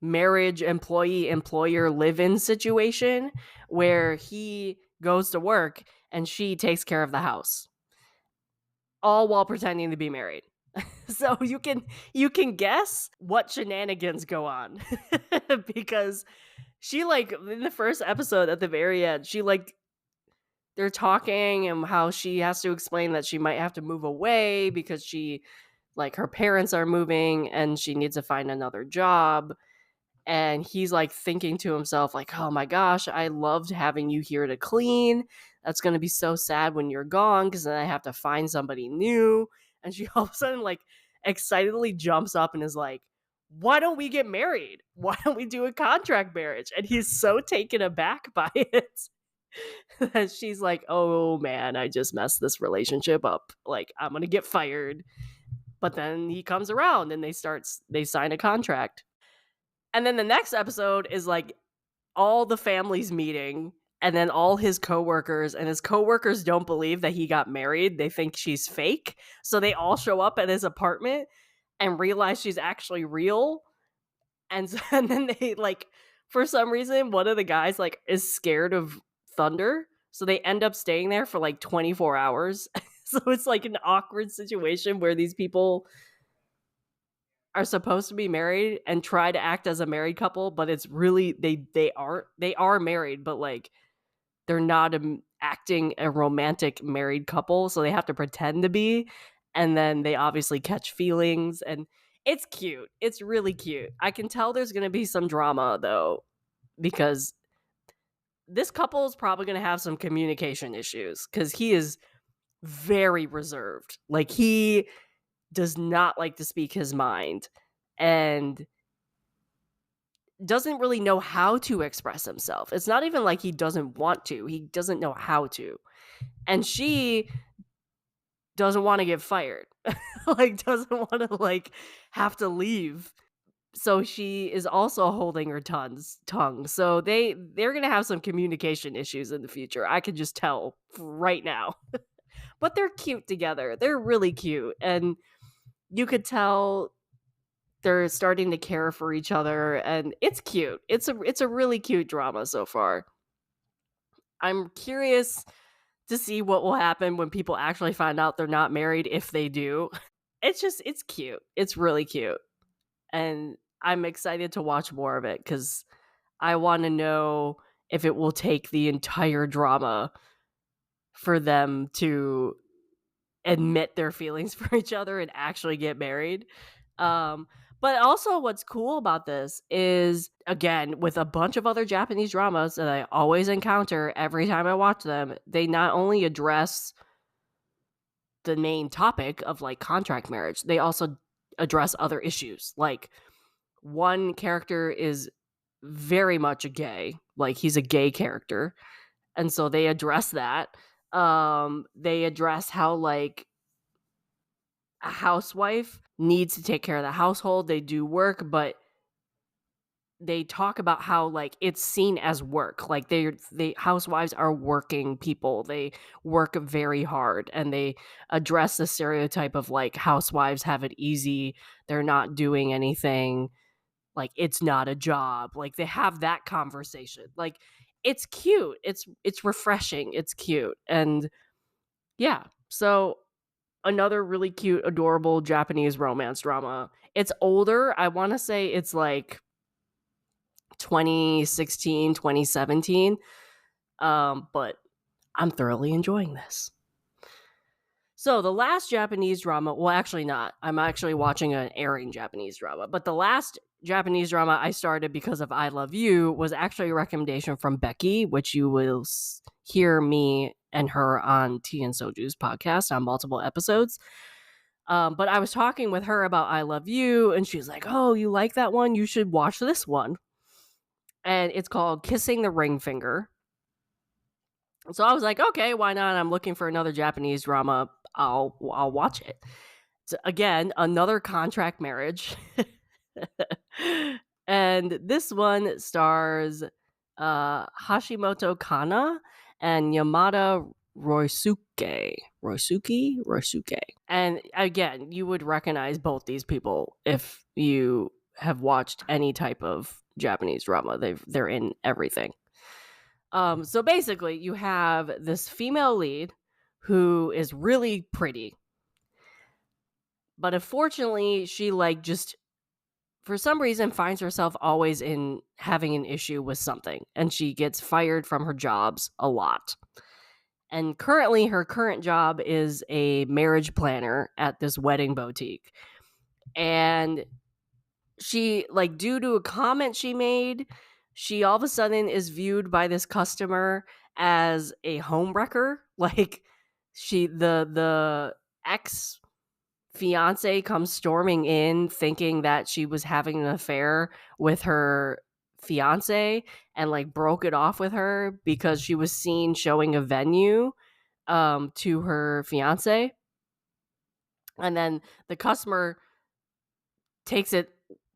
A: marriage employer live-in situation where he goes to work and she takes care of the house, all while pretending to be married. So you can guess what shenanigans go on because she like in the first episode at the very end, she like they're talking and how she has to explain that she might have to move away because she like her parents are moving and she needs to find another job. And he's like thinking to himself like, oh my gosh, I loved having you here to clean. That's going to be so sad when you're gone because then I have to find somebody new. And she all of a sudden like excitedly jumps up and is like, why don't we get married? Why don't we do a contract marriage? And he's so taken aback by it that she's like, oh man, I just messed this relationship up. Like, I'm going to get fired. But then he comes around and they sign a contract. And then the next episode is like all the families meeting and then all his coworkers, and his coworkers don't believe that he got married. They think she's fake. So they all show up at his apartment and realize she's actually real. And then they like, for some reason, one of the guys like is scared of thunder. So they end up staying there for like 24 hours. So it's like an awkward situation where these people are supposed to be married and try to act as a married couple, but it's really they are married, but like they're not acting a romantic married couple, so they have to pretend to be, and then they obviously catch feelings, and it's cute. It's really cute. I can tell there's going to be some drama though, because this couple is probably going to have some communication issues because he is very reserved. Like he does not like to speak his mind, and doesn't really know how to express himself. It's not even like he doesn't want to, he doesn't know how to. And she doesn't want to get fired. Like doesn't want to like have to leave. So she is also holding her tongue. So they're going to have some communication issues in the future. I can just tell right now. But they're cute together. They're really cute, and you could tell they're starting to care for each other, and it's cute. It's a really cute drama so far. I'm curious to see what will happen when people actually find out they're not married, if they do. It's cute. It's really cute. And I'm excited to watch more of it cuz I want to know if it will take the entire drama for them to admit their feelings for each other and actually get married. Um, but also, what's cool about this is, again, with a bunch of other Japanese dramas that I always encounter every time I watch them, they not only address the main topic of like contract marriage, they also address other issues. Like, one character is very much a gay, like, he's a gay character. And so they address that. They address how, like, a housewife needs to take care of the household. They do work, but they talk about how like it's seen as work. Like they housewives are working people. They work very hard, and they address the stereotype of like housewives have it easy. They're not doing anything. Like it's not a job. Like they have that conversation. Like it's cute. It's refreshing. It's cute. And yeah. So another really cute, adorable Japanese romance drama. It's older. I want to say it's like 2016, 2017. But I'm thoroughly enjoying this. So the last Japanese drama, well, actually not. I'm actually watching an airing Japanese drama. But the last Japanese drama I started because of I Love You was actually a recommendation from Becky, which you will hear me and her on Tea and Soju's podcast on multiple episodes. But I was talking with her about I Love You, and she's like, "Oh, you like that one? You should watch this one." And it's called Kissing the Ring Finger. So I was like, "Okay, why not? I'm looking for another Japanese drama. I'll watch it." So again, another contract marriage. And this one stars Hashimoto Kana and Yamada Roisuke. And again, you would recognize both these people if you have watched any type of Japanese drama. They're in everything. So basically, you have this female lead who is really pretty, but unfortunately, she like just for some reason finds herself always in having an issue with something, and she gets fired from her jobs a lot. And currently her current job is a marriage planner at this wedding boutique. And she like due to a comment she made, she all of a sudden is viewed by this customer as a homewrecker. Like the ex fiance comes storming in thinking that she was having an affair with her fiance and like broke it off with her because she was seen showing a venue to her fiance. And then the customer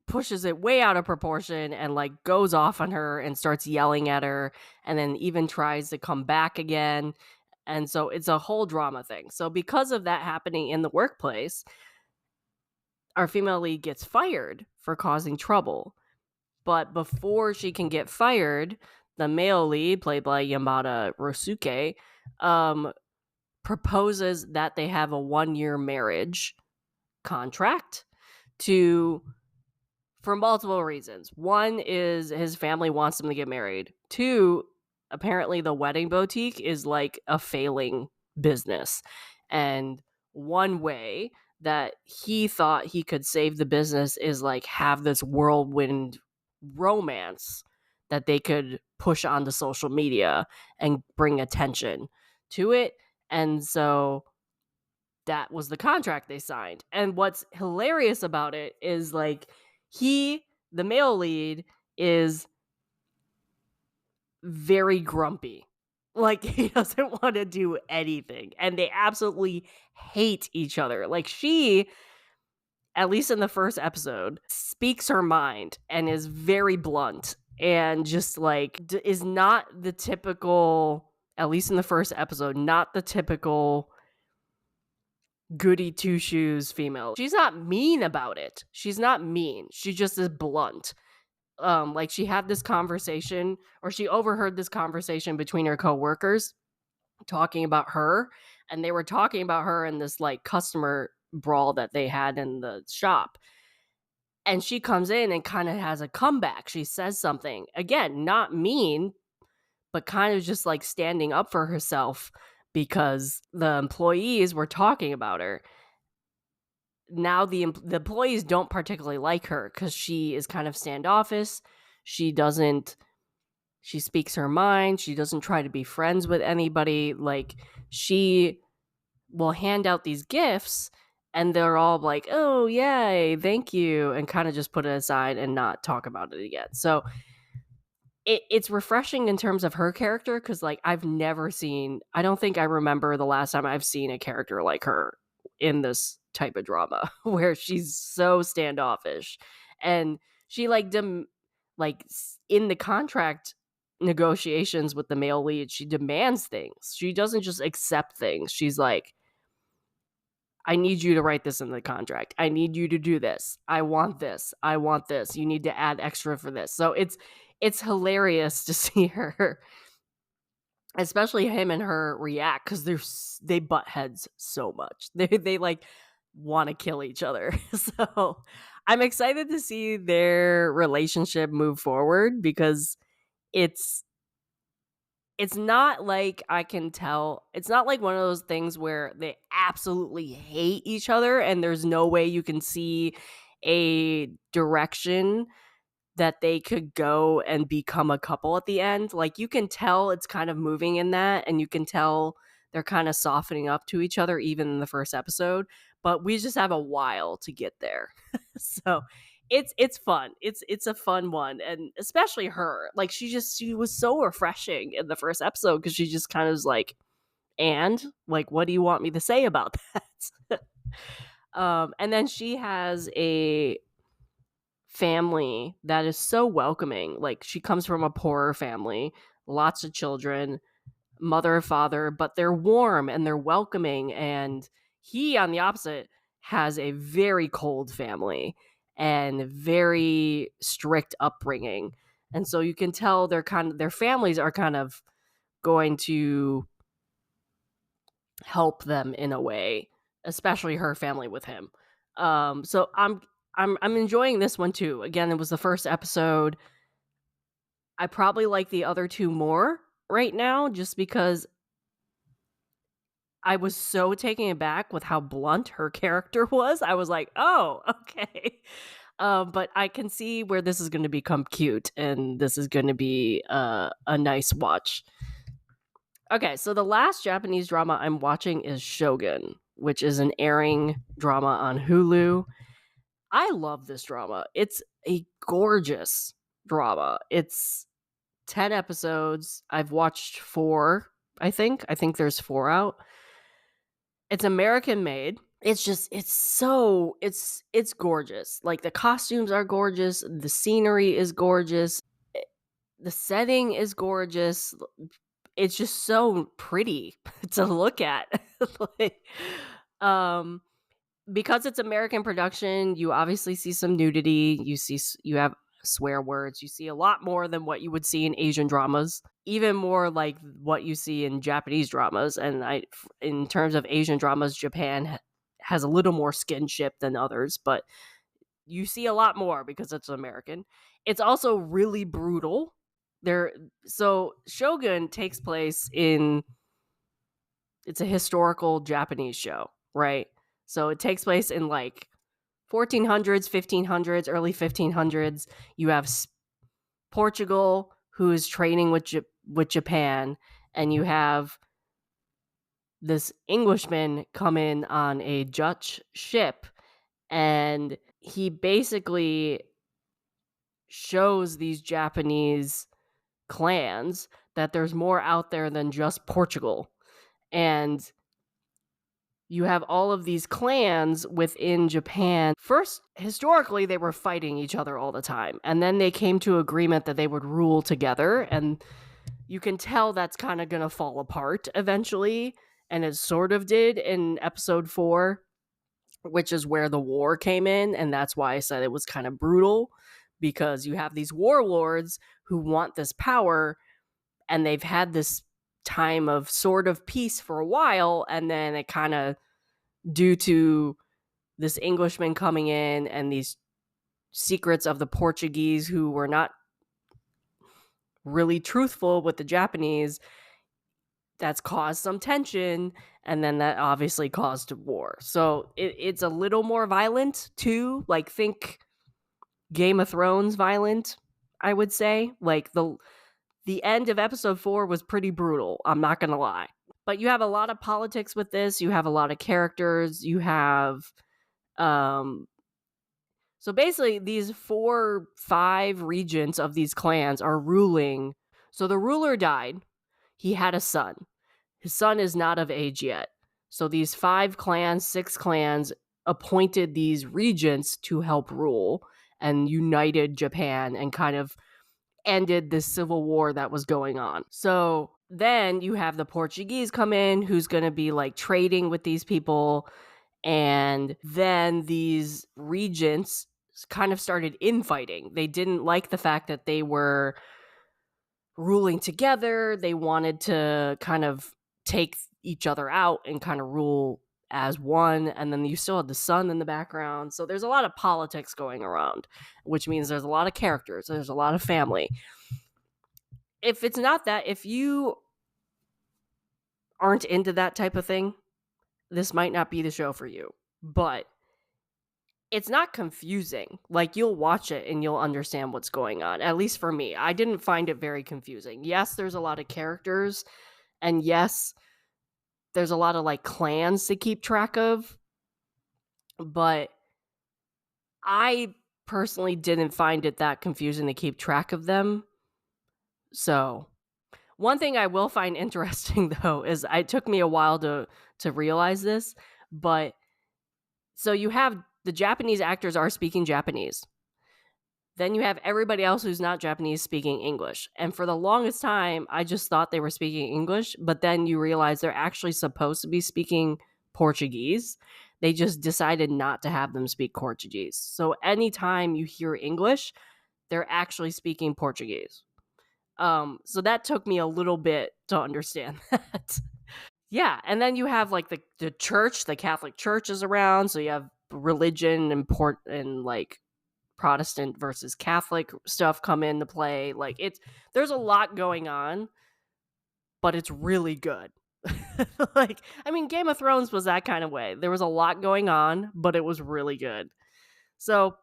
A: pushes it way out of proportion and like goes off on her and starts yelling at her, and then even tries to come back again. And so it's a whole drama thing. So because of that happening in the workplace, our female lead gets fired for causing trouble. But before she can get fired, the male lead, played by Yamada Rosuke, proposes that they have a 1-year marriage contract for multiple reasons. One is his family wants him to get married. Two, apparently the wedding boutique is like a failing business. And one way that he thought he could save the business is like have this whirlwind romance that they could push onto social media and bring attention to it. And so that was the contract they signed. And what's hilarious about it is like the male lead is very grumpy. Like, he doesn't want to do anything, and they absolutely hate each other. Like, she, at least in the first episode, speaks her mind and is very blunt and just like is not the typical, at least in the first episode, not the typical goody two shoes female. She's not mean about it. She's not mean. She just is blunt. Like, she had this conversation, or she overheard this conversation between her coworkers talking about her, and they were talking about her in this like customer brawl that they had in the shop. And she comes in and kind of has a comeback. She says something, again, not mean, but kind of just like standing up for herself because the employees were talking about her. Now the employees don't particularly like her because she is kind of standoffish. She speaks her mind. She doesn't try to be friends with anybody. Like, she will hand out these gifts and they're all like, oh, yay, thank you, and kind of just put it aside and not talk about it again. So it's refreshing in terms of her character because, like, I don't think I remember the last time I've seen a character like her in this type of drama where she's so standoffish. And she, like, in the contract negotiations with the male lead, she demands things. She doesn't just accept things. She's like, I need you to write this in the contract. I need you to do this. I want this. I want this. You need to add extra for this. So it's hilarious to see her, especially him and her, react because they butt heads so much. They like want to kill each other. So I'm excited to see their relationship move forward because it's not like I can tell. It's not like one of those things where they absolutely hate each other and there's no way you can see a direction that they could go and become a couple at the end. Like, you can tell it's kind of moving in that, and you can tell they're kind of softening up to each other even in the first episode, but we just have a while to get there. So it's fun. It's a fun one, and especially her. Like, she was so refreshing in the first episode because she just kind of was like, and like, what do you want me to say about that? And then she has a family that is so welcoming. Like, she comes from a poorer family, lots of children, mother, father, but they're warm and they're welcoming. And he, on the opposite, has a very cold family and very strict upbringing. And so you can tell their families are kind of going to help them in a way, especially her family with him. So I'm enjoying this one too. Again, it was the first episode. I probably like the other two more right now just because I was so taken aback with how blunt her character was. I was like, oh, okay. But I can see where this is going to become cute and this is going to be a nice watch. Okay, so the last Japanese drama I'm watching is Shogun, which is an airing drama on Hulu. I love this drama. It's a gorgeous drama. It's 10 episodes. I've watched 4, I think. I think there's 4 out. It's American made. It's gorgeous. Like, the costumes are gorgeous. The scenery is gorgeous. The setting is gorgeous. It's just so pretty to look at. Like, because it's American production, you obviously see some nudity. You have swear words. You see a lot more than what you would see in Asian dramas, even more like what you see in Japanese dramas. And in terms of Asian dramas, Japan has a little more skinship than others, but you see a lot more because it's American. It's also really brutal. So Shogun takes place it's a historical Japanese show, right? So it takes place in like 1400s, 1500s, early 1500s. You have Portugal, who is training with Japan, and you have this Englishman come in on a Dutch ship, and he basically shows these Japanese clans that there's more out there than just Portugal. And you have all of these clans within Japan. First, historically, they were fighting each other all the time. And then they came to agreement that they would rule together. And you can tell that's kind of going to fall apart eventually. And it sort of did in episode 4, which is where the war came in. And that's why I said it was kind of brutal, because you have these warlords who want this power, and they've had this time of sort of peace for a while, and then it kind of, due to this Englishman coming in and these secrets of the Portuguese who were not really truthful with the Japanese, that's caused some tension, and then that obviously caused a war. So it's a little more violent too, like think Game of Thrones violent, I would say. Like the end of episode 4 was pretty brutal, I'm not gonna lie. But you have a lot of politics with this, you have a lot of characters, you have so basically these 5 regents of these clans are ruling. So the ruler died, he had a son. His son is not of age yet. So these 6 clans appointed these regents to help rule and united Japan and kind of ended this civil war that was going on. So then you have the Portuguese come in, who's going to be like trading with these people. And then these regents kind of started infighting. They didn't like the fact that they were ruling together. They wanted to kind of take each other out and kind of rule as one. And then you still have the sun in the background. So there's a lot of politics going around, which means there's a lot of characters. There's a lot of family. If it's not that, if you aren't into that type of thing, this might not be the show for you. But it's not confusing. Like, you'll watch it and you'll understand what's going on. At least for me, I didn't find it very confusing. Yes, there's a lot of characters, and yes, there's a lot of like clans to keep track of, but I personally didn't find it that confusing to keep track of them. So one thing I will find interesting though is it took me a while to realize this, but so you have the Japanese actors are speaking Japanese. Then you have everybody else who's not Japanese speaking English. And for the longest time, I just thought they were speaking English, but then you realize they're actually supposed to be speaking Portuguese. They just decided not to have them speak Portuguese. So anytime you hear English, they're actually speaking Portuguese. So that took me a little bit to understand that. Yeah, and then you have like the church, the Catholic Church is around, so you have religion and like Protestant versus Catholic stuff come into play. Like there's a lot going on, but it's really good. Like, I mean, Game of Thrones was that kind of way. There was a lot going on, but it was really good. So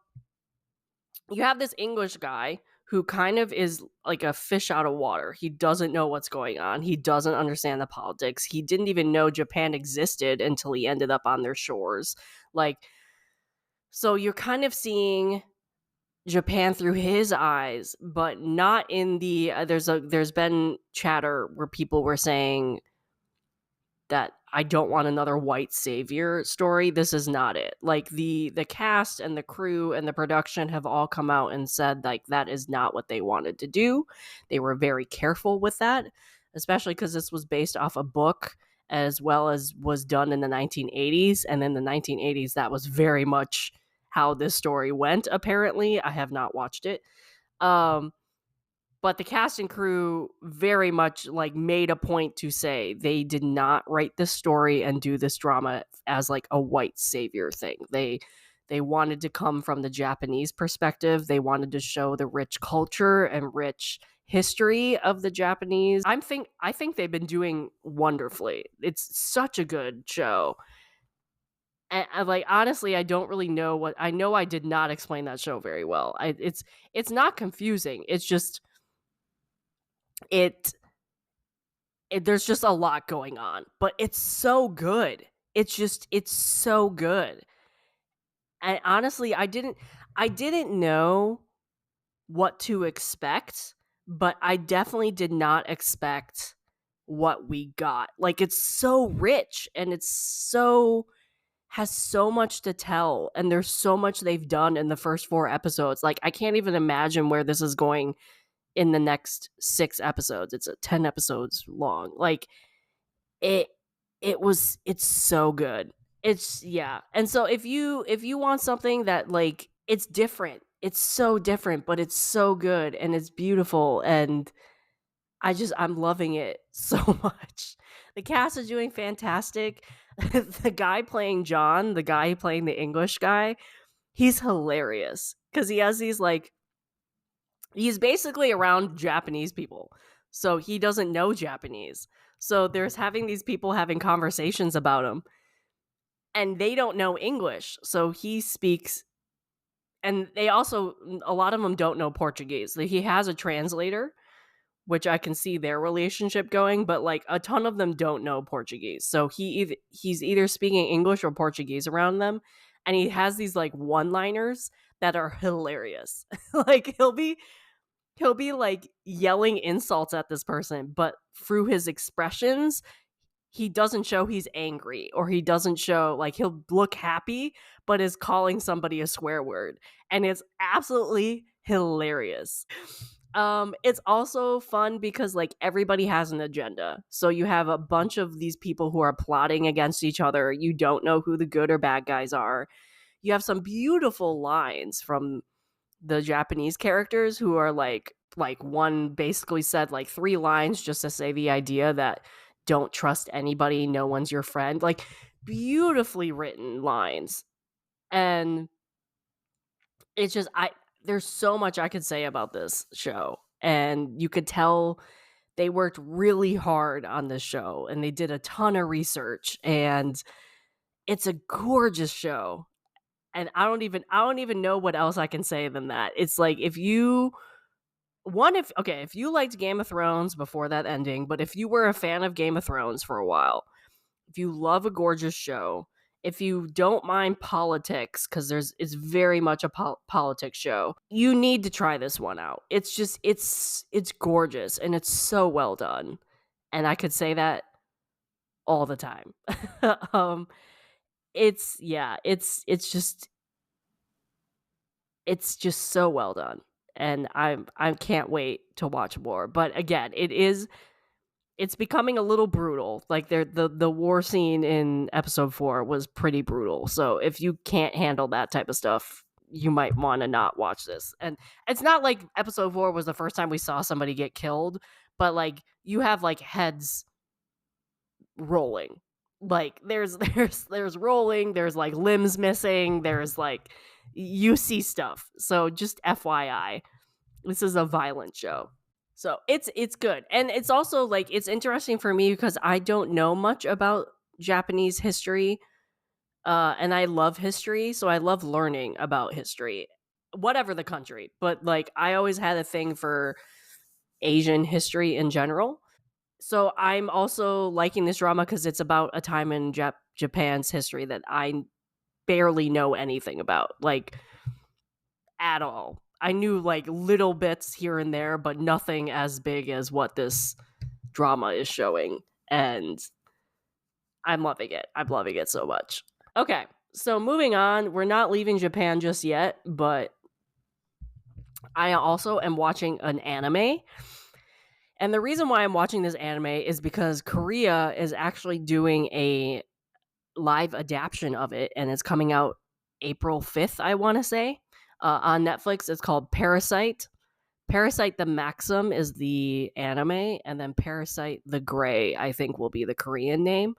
A: you have this English guy who kind of is like a fish out of water. He doesn't know what's going on. He doesn't understand the politics. He didn't even know Japan existed until he ended up on their shores. Like, so you're kind of seeing Japan through his eyes, but not in the there's been chatter where people were saying that I don't want another white savior story. This is not it. Like the cast and the crew and the production have all come out and said like that is not what they wanted to do. They were very careful with that, especially because this was based off a book as well as was done in the 1980s, and in the 1980s that was very much how this story went. Apparently, I have not watched it. But the cast and crew very much like made a point to say they did not write this story and do this drama as like a white savior thing. They wanted to come from the Japanese perspective. They wanted to show the rich culture and rich history of the Japanese. I think they've been doing wonderfully. It's such a good show. And like honestly, I don't really know what I know. I did not explain that show very well. It's not confusing. It's just it there's just a lot going on, but it's so good. It's so good. And honestly, I didn't know what to expect, but I definitely did not expect what we got. Like, it's so rich and it's so has so much to tell, and there's so much they've done in the first 4 episodes. Like, I can't even imagine where this is going in the next 6 episodes. It's 10 episodes long. Like, it it's so good. It's yeah. And so if you want something that, like, it's different. It's so different, but it's so good and it's beautiful, and I'm loving it so much. The cast is doing fantastic. The guy playing John, the guy playing the English guy, he's hilarious because he has these, like, he's basically around Japanese people. So he doesn't know Japanese. So there's having these people having conversations about him, and they don't know English. So he speaks, and they also, a lot of them don't know Portuguese. Like, he has a translator, which I can see their relationship going, but, like, a ton of them don't know Portuguese. So he's either speaking English or Portuguese around them, and he has these, like, one-liners that are hilarious. Like, he'll be like yelling insults at this person, but through his expressions, he doesn't show he's angry, or he doesn't show, like, he'll look happy but is calling somebody a swear word, and it's absolutely hilarious. It's also fun because, like, everybody has an agenda. So you have a bunch of these people who are plotting against each other. You don't know who the good or bad guys are. You have some beautiful lines from the Japanese characters who are like one basically said like 3 lines just to say the idea that don't trust anybody, no one's your friend. Like, beautifully written lines. And it's just there's so much I could say about this show. And you could tell they worked really hard on this show and they did a ton of research, and it's a gorgeous show. And I don't even know what else I can say than that. It's like, if you if you liked Game of Thrones before that ending, but if you were a fan of Game of Thrones for a while, if you love a gorgeous show, if you don't mind politics, because it's very much a politics show, you need to try this one out. It's just it's gorgeous and it's so well done, and I could say that all the time. um, it's yeah, it's just so well done, and I can't wait to watch more. But again, it's becoming a little brutal. Like, the war scene in episode 4 was pretty brutal. So if you can't handle that type of stuff, you might want to not watch this. And it's not like episode 4 was the first time we saw somebody get killed, but, like, you have, like, heads rolling. Like, there's rolling, there's, like, limbs missing, there's, like, you see stuff. So just FYI, this is a violent show. So it's good. And it's also, like, it's interesting for me because I don't know much about Japanese history. And I love history, so I love learning about history, whatever the country. But, like, I always had a thing for Asian history in general. So I'm also liking this drama because it's about a time in Japan's history that I barely know anything about, like, at all. I knew, like, little bits here and there, but nothing as big as what this drama is showing. And I'm loving it. I'm loving it so much. Okay, so moving on. We're not leaving Japan just yet, but I also am watching an anime. And the reason why I'm watching this anime is because Korea is actually doing a live adaptation of it, and it's coming out April 5th, I want to say, on Netflix. It's called Parasite. Parasite the Maxim is the anime, and then Parasite the Gray, I think, will be the Korean name.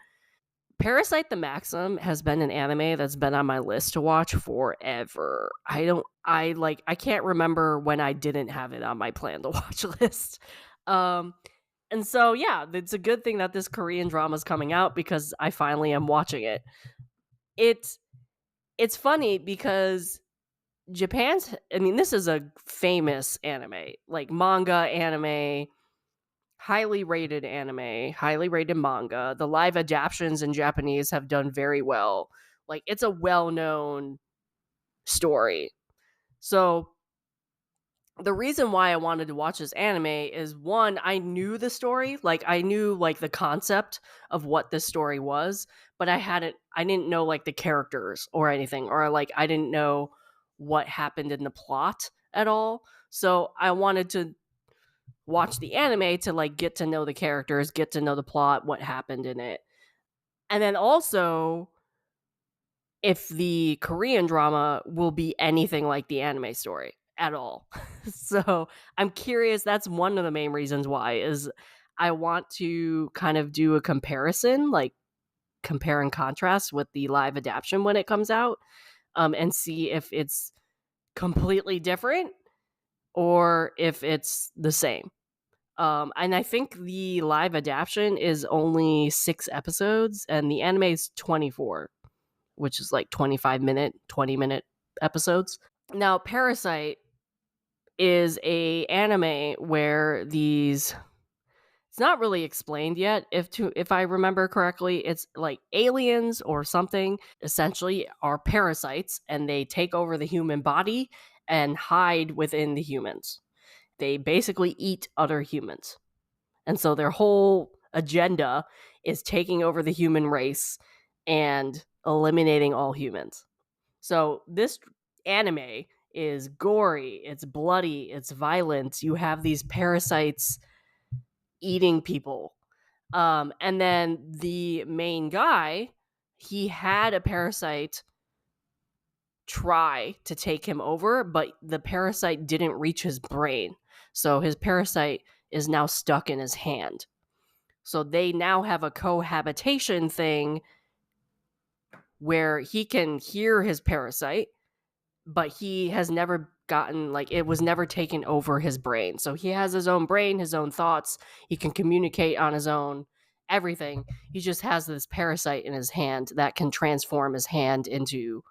A: Parasite the Maxim has been an anime that's been on my list to watch forever. I can't remember when I didn't have it on my plan to watch list. Um, and so, yeah, it's a good thing that this Korean drama is coming out because I finally am watching it. It's funny because this is a famous anime, like manga anime, highly rated anime, highly rated manga. The live adaptions in Japanese have done very well. Like, it's a well-known story. So the reason why I wanted to watch this anime is, one, I knew the story, like I knew like the concept of what this story was, but I didn't know like the characters or anything, or like I didn't know what happened in the plot at all. So I wanted to watch the anime to like get to know the characters, get to know the plot, what happened in it. And then also if the Korean drama will be anything like the anime story at all. So I'm curious. That's one of the main reasons why is I want to kind of do a comparison, like compare and contrast with the live adaptation when it comes out, and see if it's completely different or if it's the same. And I think the live adaptation is only 6 episodes and the anime is 24, which is like 25-minute, 20-minute episodes. Now, Parasite is a anime where these, it's not really explained yet. If I remember correctly, it's like aliens or something essentially are parasites and they take over the human body and hide within the humans. They basically eat other humans. And so their whole agenda is taking over the human race and eliminating all humans. So this anime is gory, it's bloody, it's violent. You have these parasites eating people. And then the main guy, he had a parasite try to take him over, but the parasite didn't reach his brain. So his parasite is now stuck in his hand. So they now have a cohabitation thing where he can hear his parasite, but he has never gotten, like, it was never taken over his brain. So he has his own brain, his own thoughts. He can communicate on his own, everything. He just has this parasite in his hand that can transform his hand into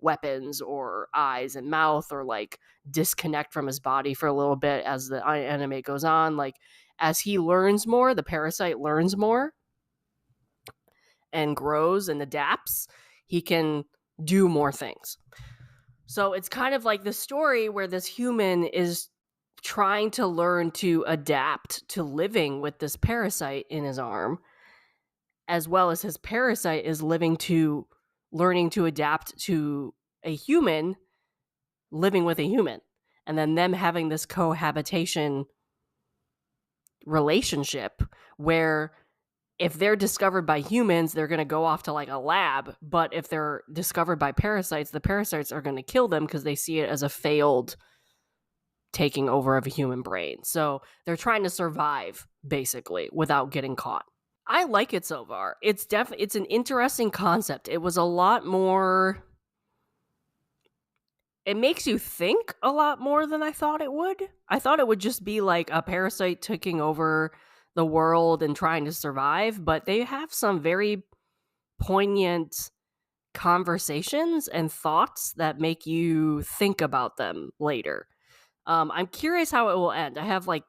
A: weapons or eyes and mouth, or like disconnect from his body for a little bit as the anime goes on. Like, as he learns more, the parasite learns more and grows and adapts, he can do more things. So it's kind of like the story where this human is trying to learn to adapt to living with this parasite in his arm, as well as his parasite is learning to adapt to a human living with a human, and then them having this cohabitation relationship where if they're discovered by humans, they're going to go off to like a lab. But if they're discovered by parasites, the parasites are going to kill them because they see it as a failed taking over of a human brain. So they're trying to survive basically without getting caught. I like it so far. It's an interesting concept. It was a lot more, it makes you think a lot more than I thought it would. I thought it would just be like a parasite taking over the world and trying to survive, but they have some very poignant conversations and thoughts that make you think about them later. I'm curious how it will end. I have like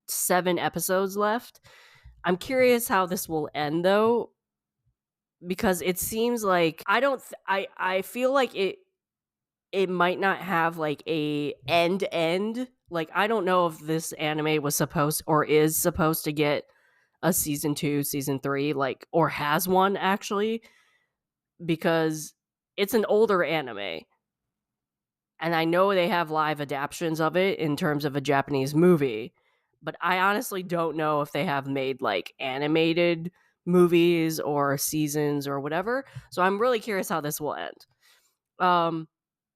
A: 7 episodes left. I'm curious how this will end though, because it seems like I feel like it might not have like a end. Like, I don't know if this anime was supposed or is supposed to get a season 2, season 3, like, or has one actually, because it's an older anime. And I know they have live adaptations of it in terms of a Japanese movie, but I honestly don't know if they have made like animated movies or seasons or whatever. So I'm really curious how this will end.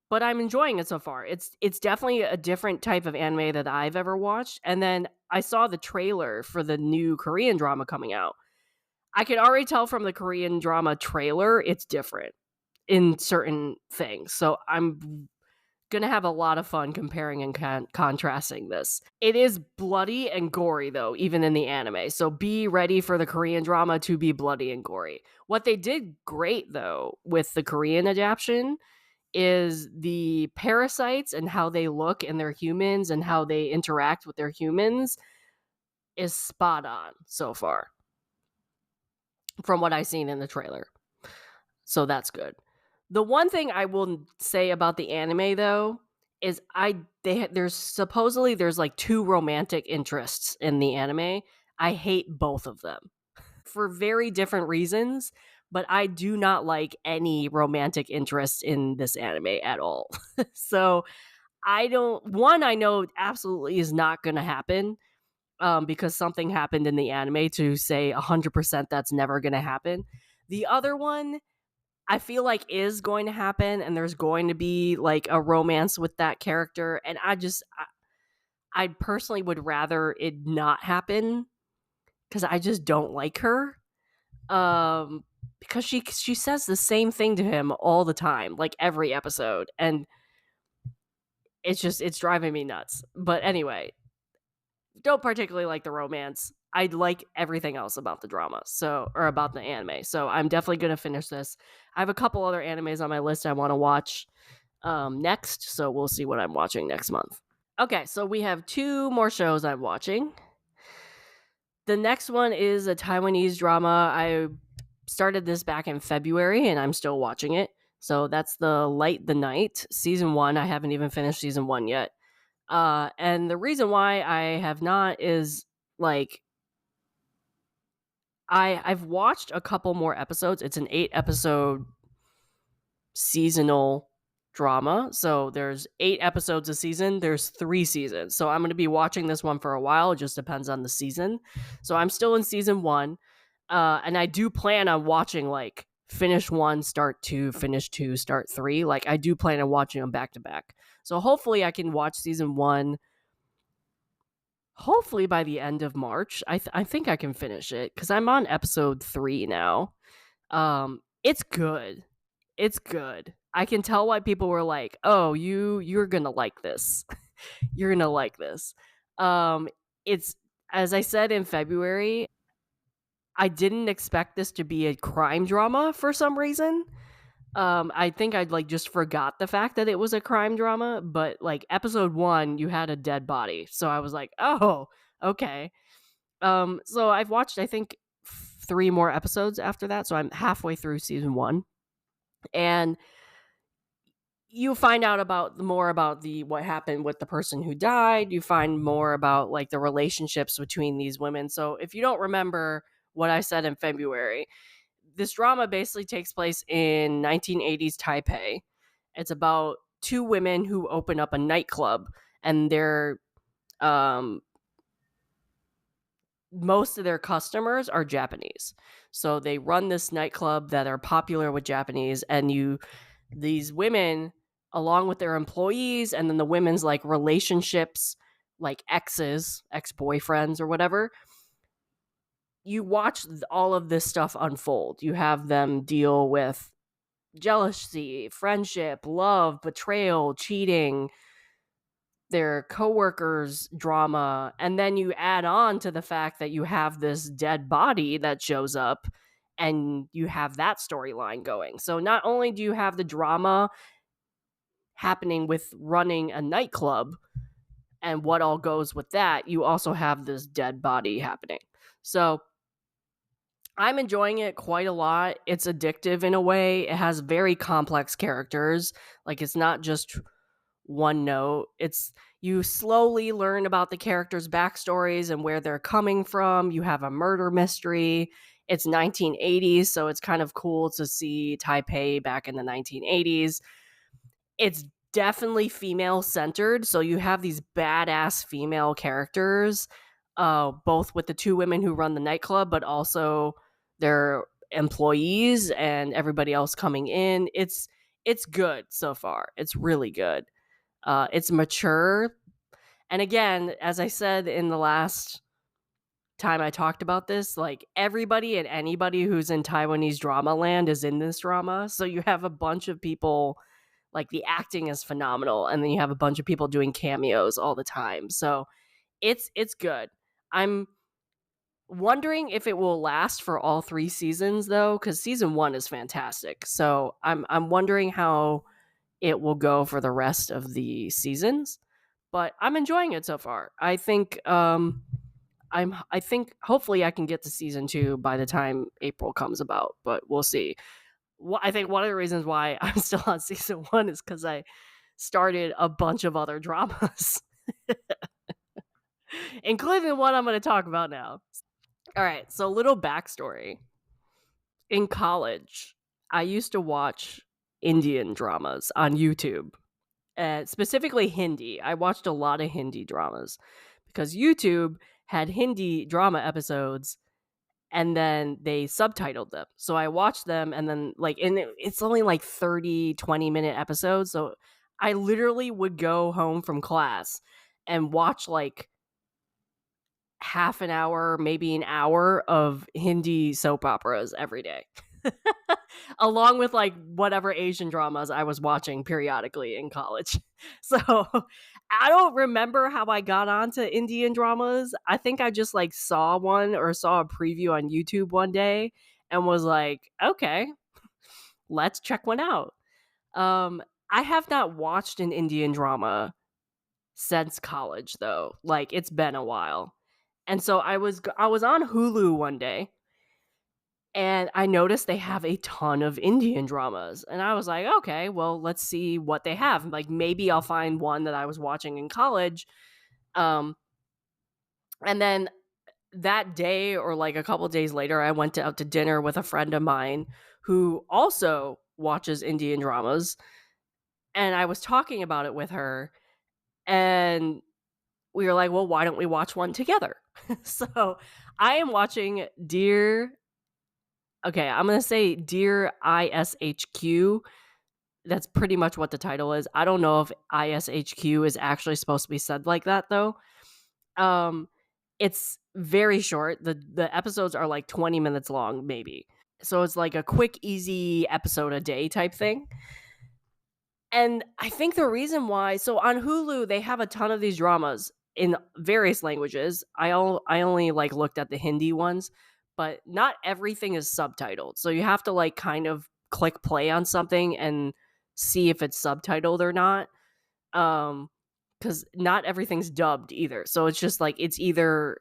A: But I'm enjoying it so far. It's definitely a different type of anime that I've ever watched. And then I saw the trailer for the new Korean drama coming out. I can already tell from the Korean drama trailer it's different in certain things. So I'm gonna have a lot of fun comparing and contrasting this. It is bloody and gory though, even in the anime. So be ready for the Korean drama to be bloody and gory. What they did great though with the Korean adaptation is the parasites and how they look and their humans and how they interact with their humans is spot on so far from what I've seen in the trailer. So that's good. The one thing I will say about the anime though is there's like two romantic interests in the anime. I hate both of them for very different reasons, but I do not like any romantic interest in this anime at all. So I know absolutely is not going to happen, because something happened in the anime to say 100% that's never going to happen. The other one, I feel like is going to happen, and there's going to be like a romance with that character, and I personally would rather it not happen because I just don't like her. Because she says the same thing to him all the time, like every episode, and it's driving me nuts. But anyway, don't particularly like the romance. I like everything else about the drama, or about the anime. So I'm definitely gonna finish this. I have a couple other animes on my list I want to watch next, so we'll see what I'm watching next month. Okay, so we have two more shows I'm watching. The next one is a Taiwanese drama. I started this back in February and I'm still watching it. So that's the Light the Night season 1. I haven't even finished season 1 yet. And the reason why I have not is like I've watched a couple more episodes. It's an 8-episode seasonal drama. So there's 8 episodes a season. There's 3 seasons. So I'm going to be watching this one for a while. It just depends on the season. So I'm still in season 1. And I do plan on watching like finish 1, start 2, finish 2, start 3. Like I do plan on watching them back to back. So hopefully I can watch season 1 hopefully by the end of March. I think I can finish it because I'm on episode 3 now. It's good. It's good. I can tell why people were like, "Oh, you're gonna like this. You're gonna like this." It's as I said in February. I didn't expect this to be a crime drama for some reason. I think I'd like just forgot the fact that it was a crime drama, but like episode 1, you had a dead body. So I was like, "Oh, okay." So I've watched I think 3 more episodes after that, so I'm halfway through season 1. And you find out about more about the what happened with the person who died. You find more about like the relationships between these women. So if you don't remember what I said in February, this drama basically takes place in 1980s Taipei. It's about 2 women who open up a nightclub, and they're most of their customers are Japanese. So they run this nightclub that are popular with Japanese, and these women along with their employees and then the women's like relationships, like ex-boyfriends or whatever, you watch all of this stuff unfold. You have them deal with jealousy, friendship, love, betrayal, cheating, their coworkers' drama, and then you add on to the fact that you have this dead body that shows up and you have that storyline going. So not only do you have the drama happening with running a nightclub and what all goes with that, you also have this dead body happening. So I'm enjoying it quite a lot. It's addictive in a way. It has very complex characters. Like it's not just one note. It's you slowly learn about the characters' backstories and where they're coming from. You have a murder mystery. It's 1980s, so it's kind of cool to see Taipei back in the 1980s. It's definitely female centered, so you have these badass female characters, both with the 2 women who run the nightclub, but also their employees and everybody else coming in. It's good so far. It's really good. It's mature. And again, as I said in the last time I talked about this, like everybody and anybody who's in Taiwanese drama land is in this drama. So you have a bunch of people, like the acting is phenomenal, and then you have a bunch of people doing cameos all the time. So it's good. I'm wondering if it will last for all 3 seasons though, because season 1 is fantastic. So I'm wondering how it will go for the rest of the seasons, but I'm enjoying it so far. I think hopefully I can get to season 2 by the time April comes about, but we'll see. I think one of the reasons why I'm still on season 1 is because I started a bunch of other dramas, including the one I'm going to talk about now. All right, so little backstory. In college, I used to watch Indian dramas on YouTube, specifically Hindi. I watched a lot of Hindi dramas because YouTube had Hindi drama episodes and then they subtitled them. So I watched them and then it's only like 30-20 minute episodes. So I literally would go home from class and watch like half an hour, maybe an hour of Hindi soap operas every day. Along with like whatever Asian dramas I was watching periodically in college. So I don't remember how I got onto Indian dramas. I think I just like saw one or saw a preview on YouTube one day and was like, okay, let's check one out. I have not watched an Indian drama since college though. Like it's been a while. And so I was on Hulu one day and I noticed they have a ton of Indian dramas. And I was like, okay, well, let's see what they have. Like maybe I'll find one that I was watching in college. And then that day or like a couple days later, I went out to dinner with a friend of mine who also watches Indian dramas. And I was talking about it with her. And we were like, well, why don't we watch one together? So I am watching I'm going to say Dear ISHQ. That's pretty much what the title is. I don't know if ISHQ is actually supposed to be said like that, though. It's very short. The episodes are like 20 minutes long, maybe. So it's like a quick, easy episode a day type thing. And I think the reason why, so on Hulu, they have a ton of these dramas in various languages. I only like looked at the Hindi ones, but not everything is subtitled. So you have to like kind of click play on something and see if it's subtitled or not. Because not everything's dubbed either. So it's just like it's either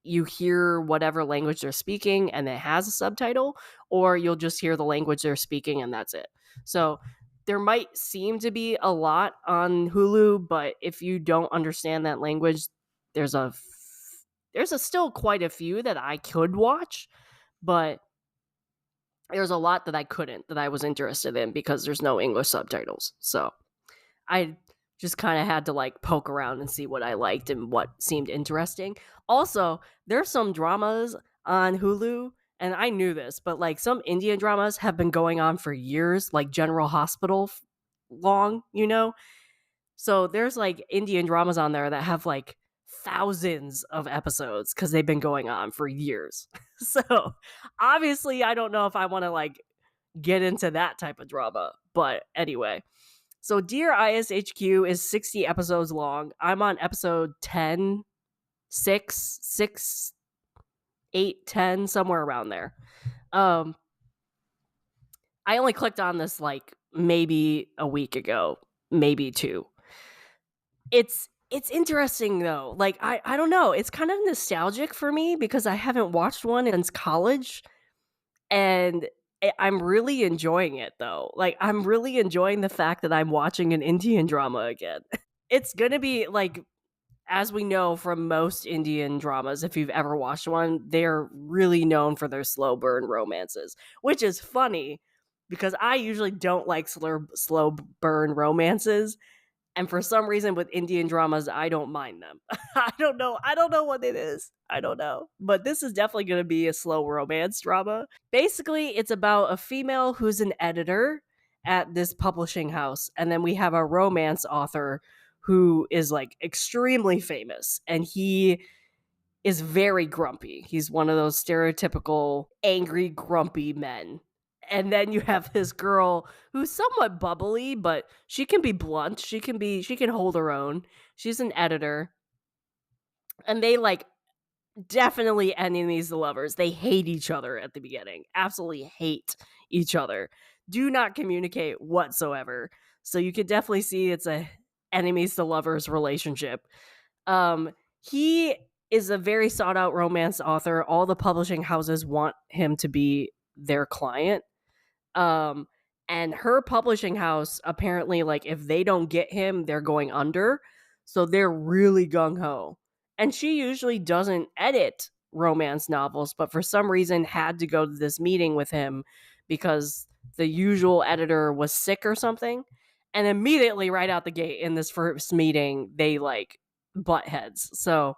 A: you hear whatever language they're speaking and it has a subtitle, or you'll just hear the language they're speaking and that's it. So there might seem to be a lot on Hulu, but if you don't understand that language, there's still quite a few that I could watch, but there's a lot that I couldn't, that I was interested in because there's no English subtitles. So I just kind of had to like poke around and see what I liked and what seemed interesting. Also, there's some dramas on Hulu, and I knew this, but like some Indian dramas have been going on for years, like General Hospital long, you know? So there's like Indian dramas on there that have like thousands of episodes because they've been going on for years. So obviously, I don't know if I want to like get into that type of drama, but anyway. So Dear ISHQ is 60 episodes long. I'm on episode 10, 6, 8, 10, somewhere around there. I only clicked on this like maybe a week ago, maybe 2. It's interesting though. Like I don't know. It's kind of nostalgic for me because I haven't watched one since college, and I'm really enjoying it though. Like I'm really enjoying the fact that I'm watching an Indian drama again. It's gonna be like, as we know from most Indian dramas, if you've ever watched one, they're really known for their slow burn romances, which is funny because I usually don't like slow burn romances. And for some reason with Indian dramas, I don't mind them. I don't know what it is. I don't know. But this is definitely going to be a slow romance drama. Basically, it's about a female who's an editor at this publishing house. And then we have a romance author who is like extremely famous. And he is very grumpy. He's one of those stereotypical angry, grumpy men. And then you have this girl who's somewhat bubbly, but she can be blunt. She can hold her own. She's an editor. And they like definitely enemies the lovers. They hate each other at the beginning. Absolutely hate each other. Do not communicate whatsoever. So you can definitely see it's a enemies to lovers relationship. He is a very sought out romance author. All the publishing houses want him to be their client. And her publishing house, apparently, like, if they don't get him, they're going under. So they're really gung-ho. And she usually doesn't edit romance novels, but for some reason had to go to this meeting with him because the usual editor was sick or something. And immediately, right out the gate in this first meeting, they, like, butt heads. So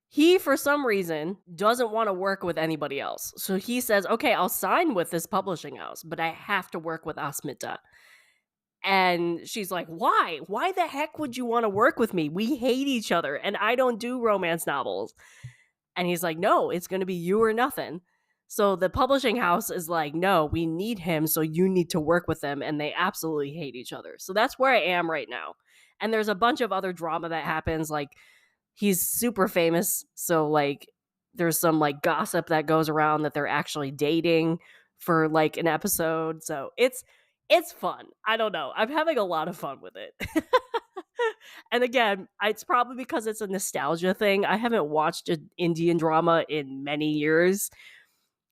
A: he, for some reason, doesn't want to work with anybody else. So he says, okay, I'll sign with this publishing house, but I have to work with Asmita. And she's like, why? Why the heck would you want to work with me? We hate each other and I don't do romance novels. And he's like, no, it's going to be you or nothing. So the publishing house is like, no, we need him. So you need to work with them. And they absolutely hate each other. So that's where I am right now. And there's a bunch of other drama that happens. Like, he's super famous. So, like, there's some, like, gossip that goes around that they're actually dating for, like, an episode. So it's fun. I don't know. I'm having a lot of fun with it. And again, it's probably because it's a nostalgia thing. I haven't watched an Indian drama in many years,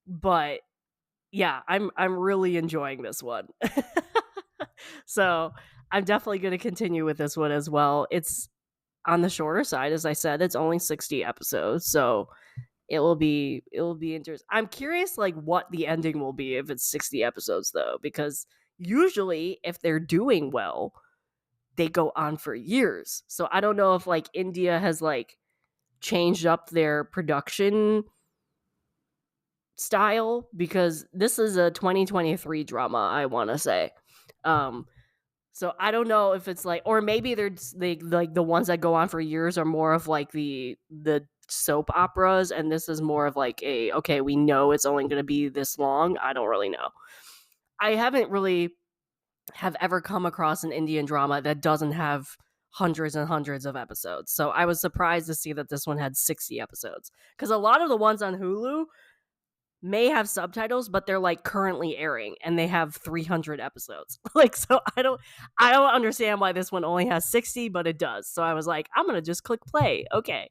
A: but yeah, I'm really enjoying this one. So I'm definitely going to continue with this one as well. It's on the shorter side, as I said. It's only 60 episodes, so it will be interesting. I'm curious, like, what the ending will be if it's 60 episodes, though, because usually if they're doing well, they go on for years. So I don't know if, like, India has, like, changed up their production style, because this is a 2023 drama, I want to say. So I don't know if it's like, or maybe they like the ones that go on for years are more of like the soap operas, and this is more of like a, okay, we know it's only going to be this long. I don't really know. I haven't really have ever come across an Indian drama that doesn't have hundreds and hundreds of episodes. So I was surprised to see that this one had 60 episodes, because a lot of the ones on Hulu may have subtitles, but they're like currently airing and they have 300 episodes. Like, so I don't understand why this one only has 60, but it does. So I was like, I'm gonna just click play. Okay.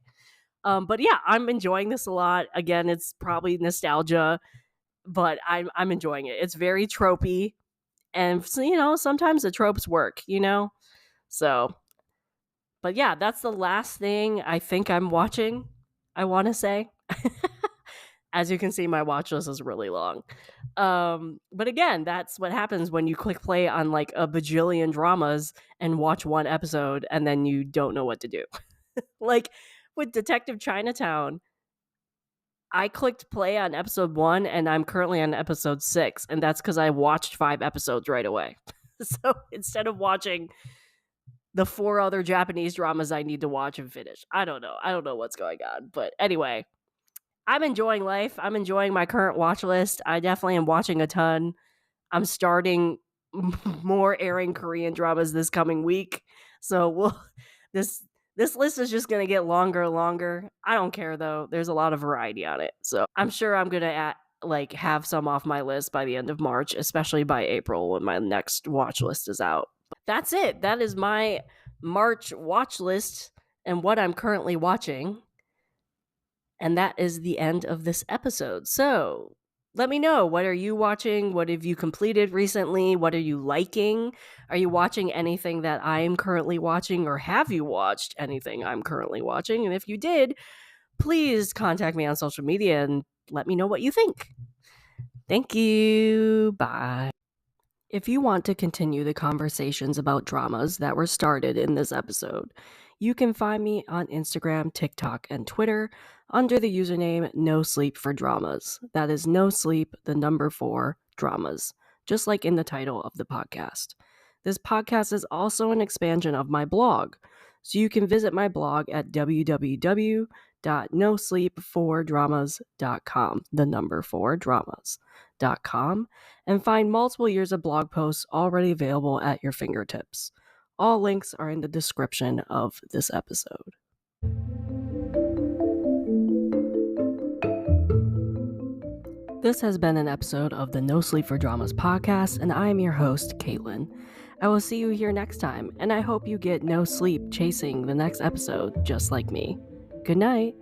A: But yeah, I'm enjoying this a lot. Again, it's probably nostalgia, but I'm enjoying it. It's very tropey, and sometimes the tropes work, So, but yeah, that's the last thing I think I'm watching, I want to say. As you can see, my watch list is really long. But again, that's what happens when you click play on like a bajillion dramas and watch one episode and then you don't know what to do. Like with Detective Chinatown, I clicked play on episode 1 and I'm currently on episode 6. And that's because I watched 5 episodes right away. So instead of watching the 4 other Japanese dramas I need to watch and finish, I don't know. I don't know what's going on. But anyway, I'm enjoying life. I'm enjoying my current watch list. I definitely am watching a ton. I'm starting more airing Korean dramas this coming week. So this list is just going to get longer and longer. I don't care though. There's a lot of variety on it. So I'm sure I'm going to have some off my list by the end of March, especially by April when my next watch list is out. But that's it. That is my March watch list and what I'm currently watching. And that is the end of this episode. So let me know, what are you watching? What have you completed recently? What are you liking? Are you watching anything that I am currently watching, or have you watched anything I'm currently watching? And if you did, please contact me on social media and let me know what you think. Thank you. Bye. If you want to continue the conversations about dramas that were started in this episode, you can find me on Instagram, TikTok, and Twitter under the username NoSleep4Dramas. That is no sleep, the number 4 dramas, just like in the title of the podcast. This podcast is also an expansion of my blog, so you can visit my blog at www.NoSleep4Dramas.com, the number 4 dramas.com, and find multiple years of blog posts already available at your fingertips. All links are in the description of this episode. This has been an episode of the No Sleep for Dramas podcast, and I am your host, Caitlin. I will see you here next time, and I hope you get no sleep chasing the next episode just like me. Good night.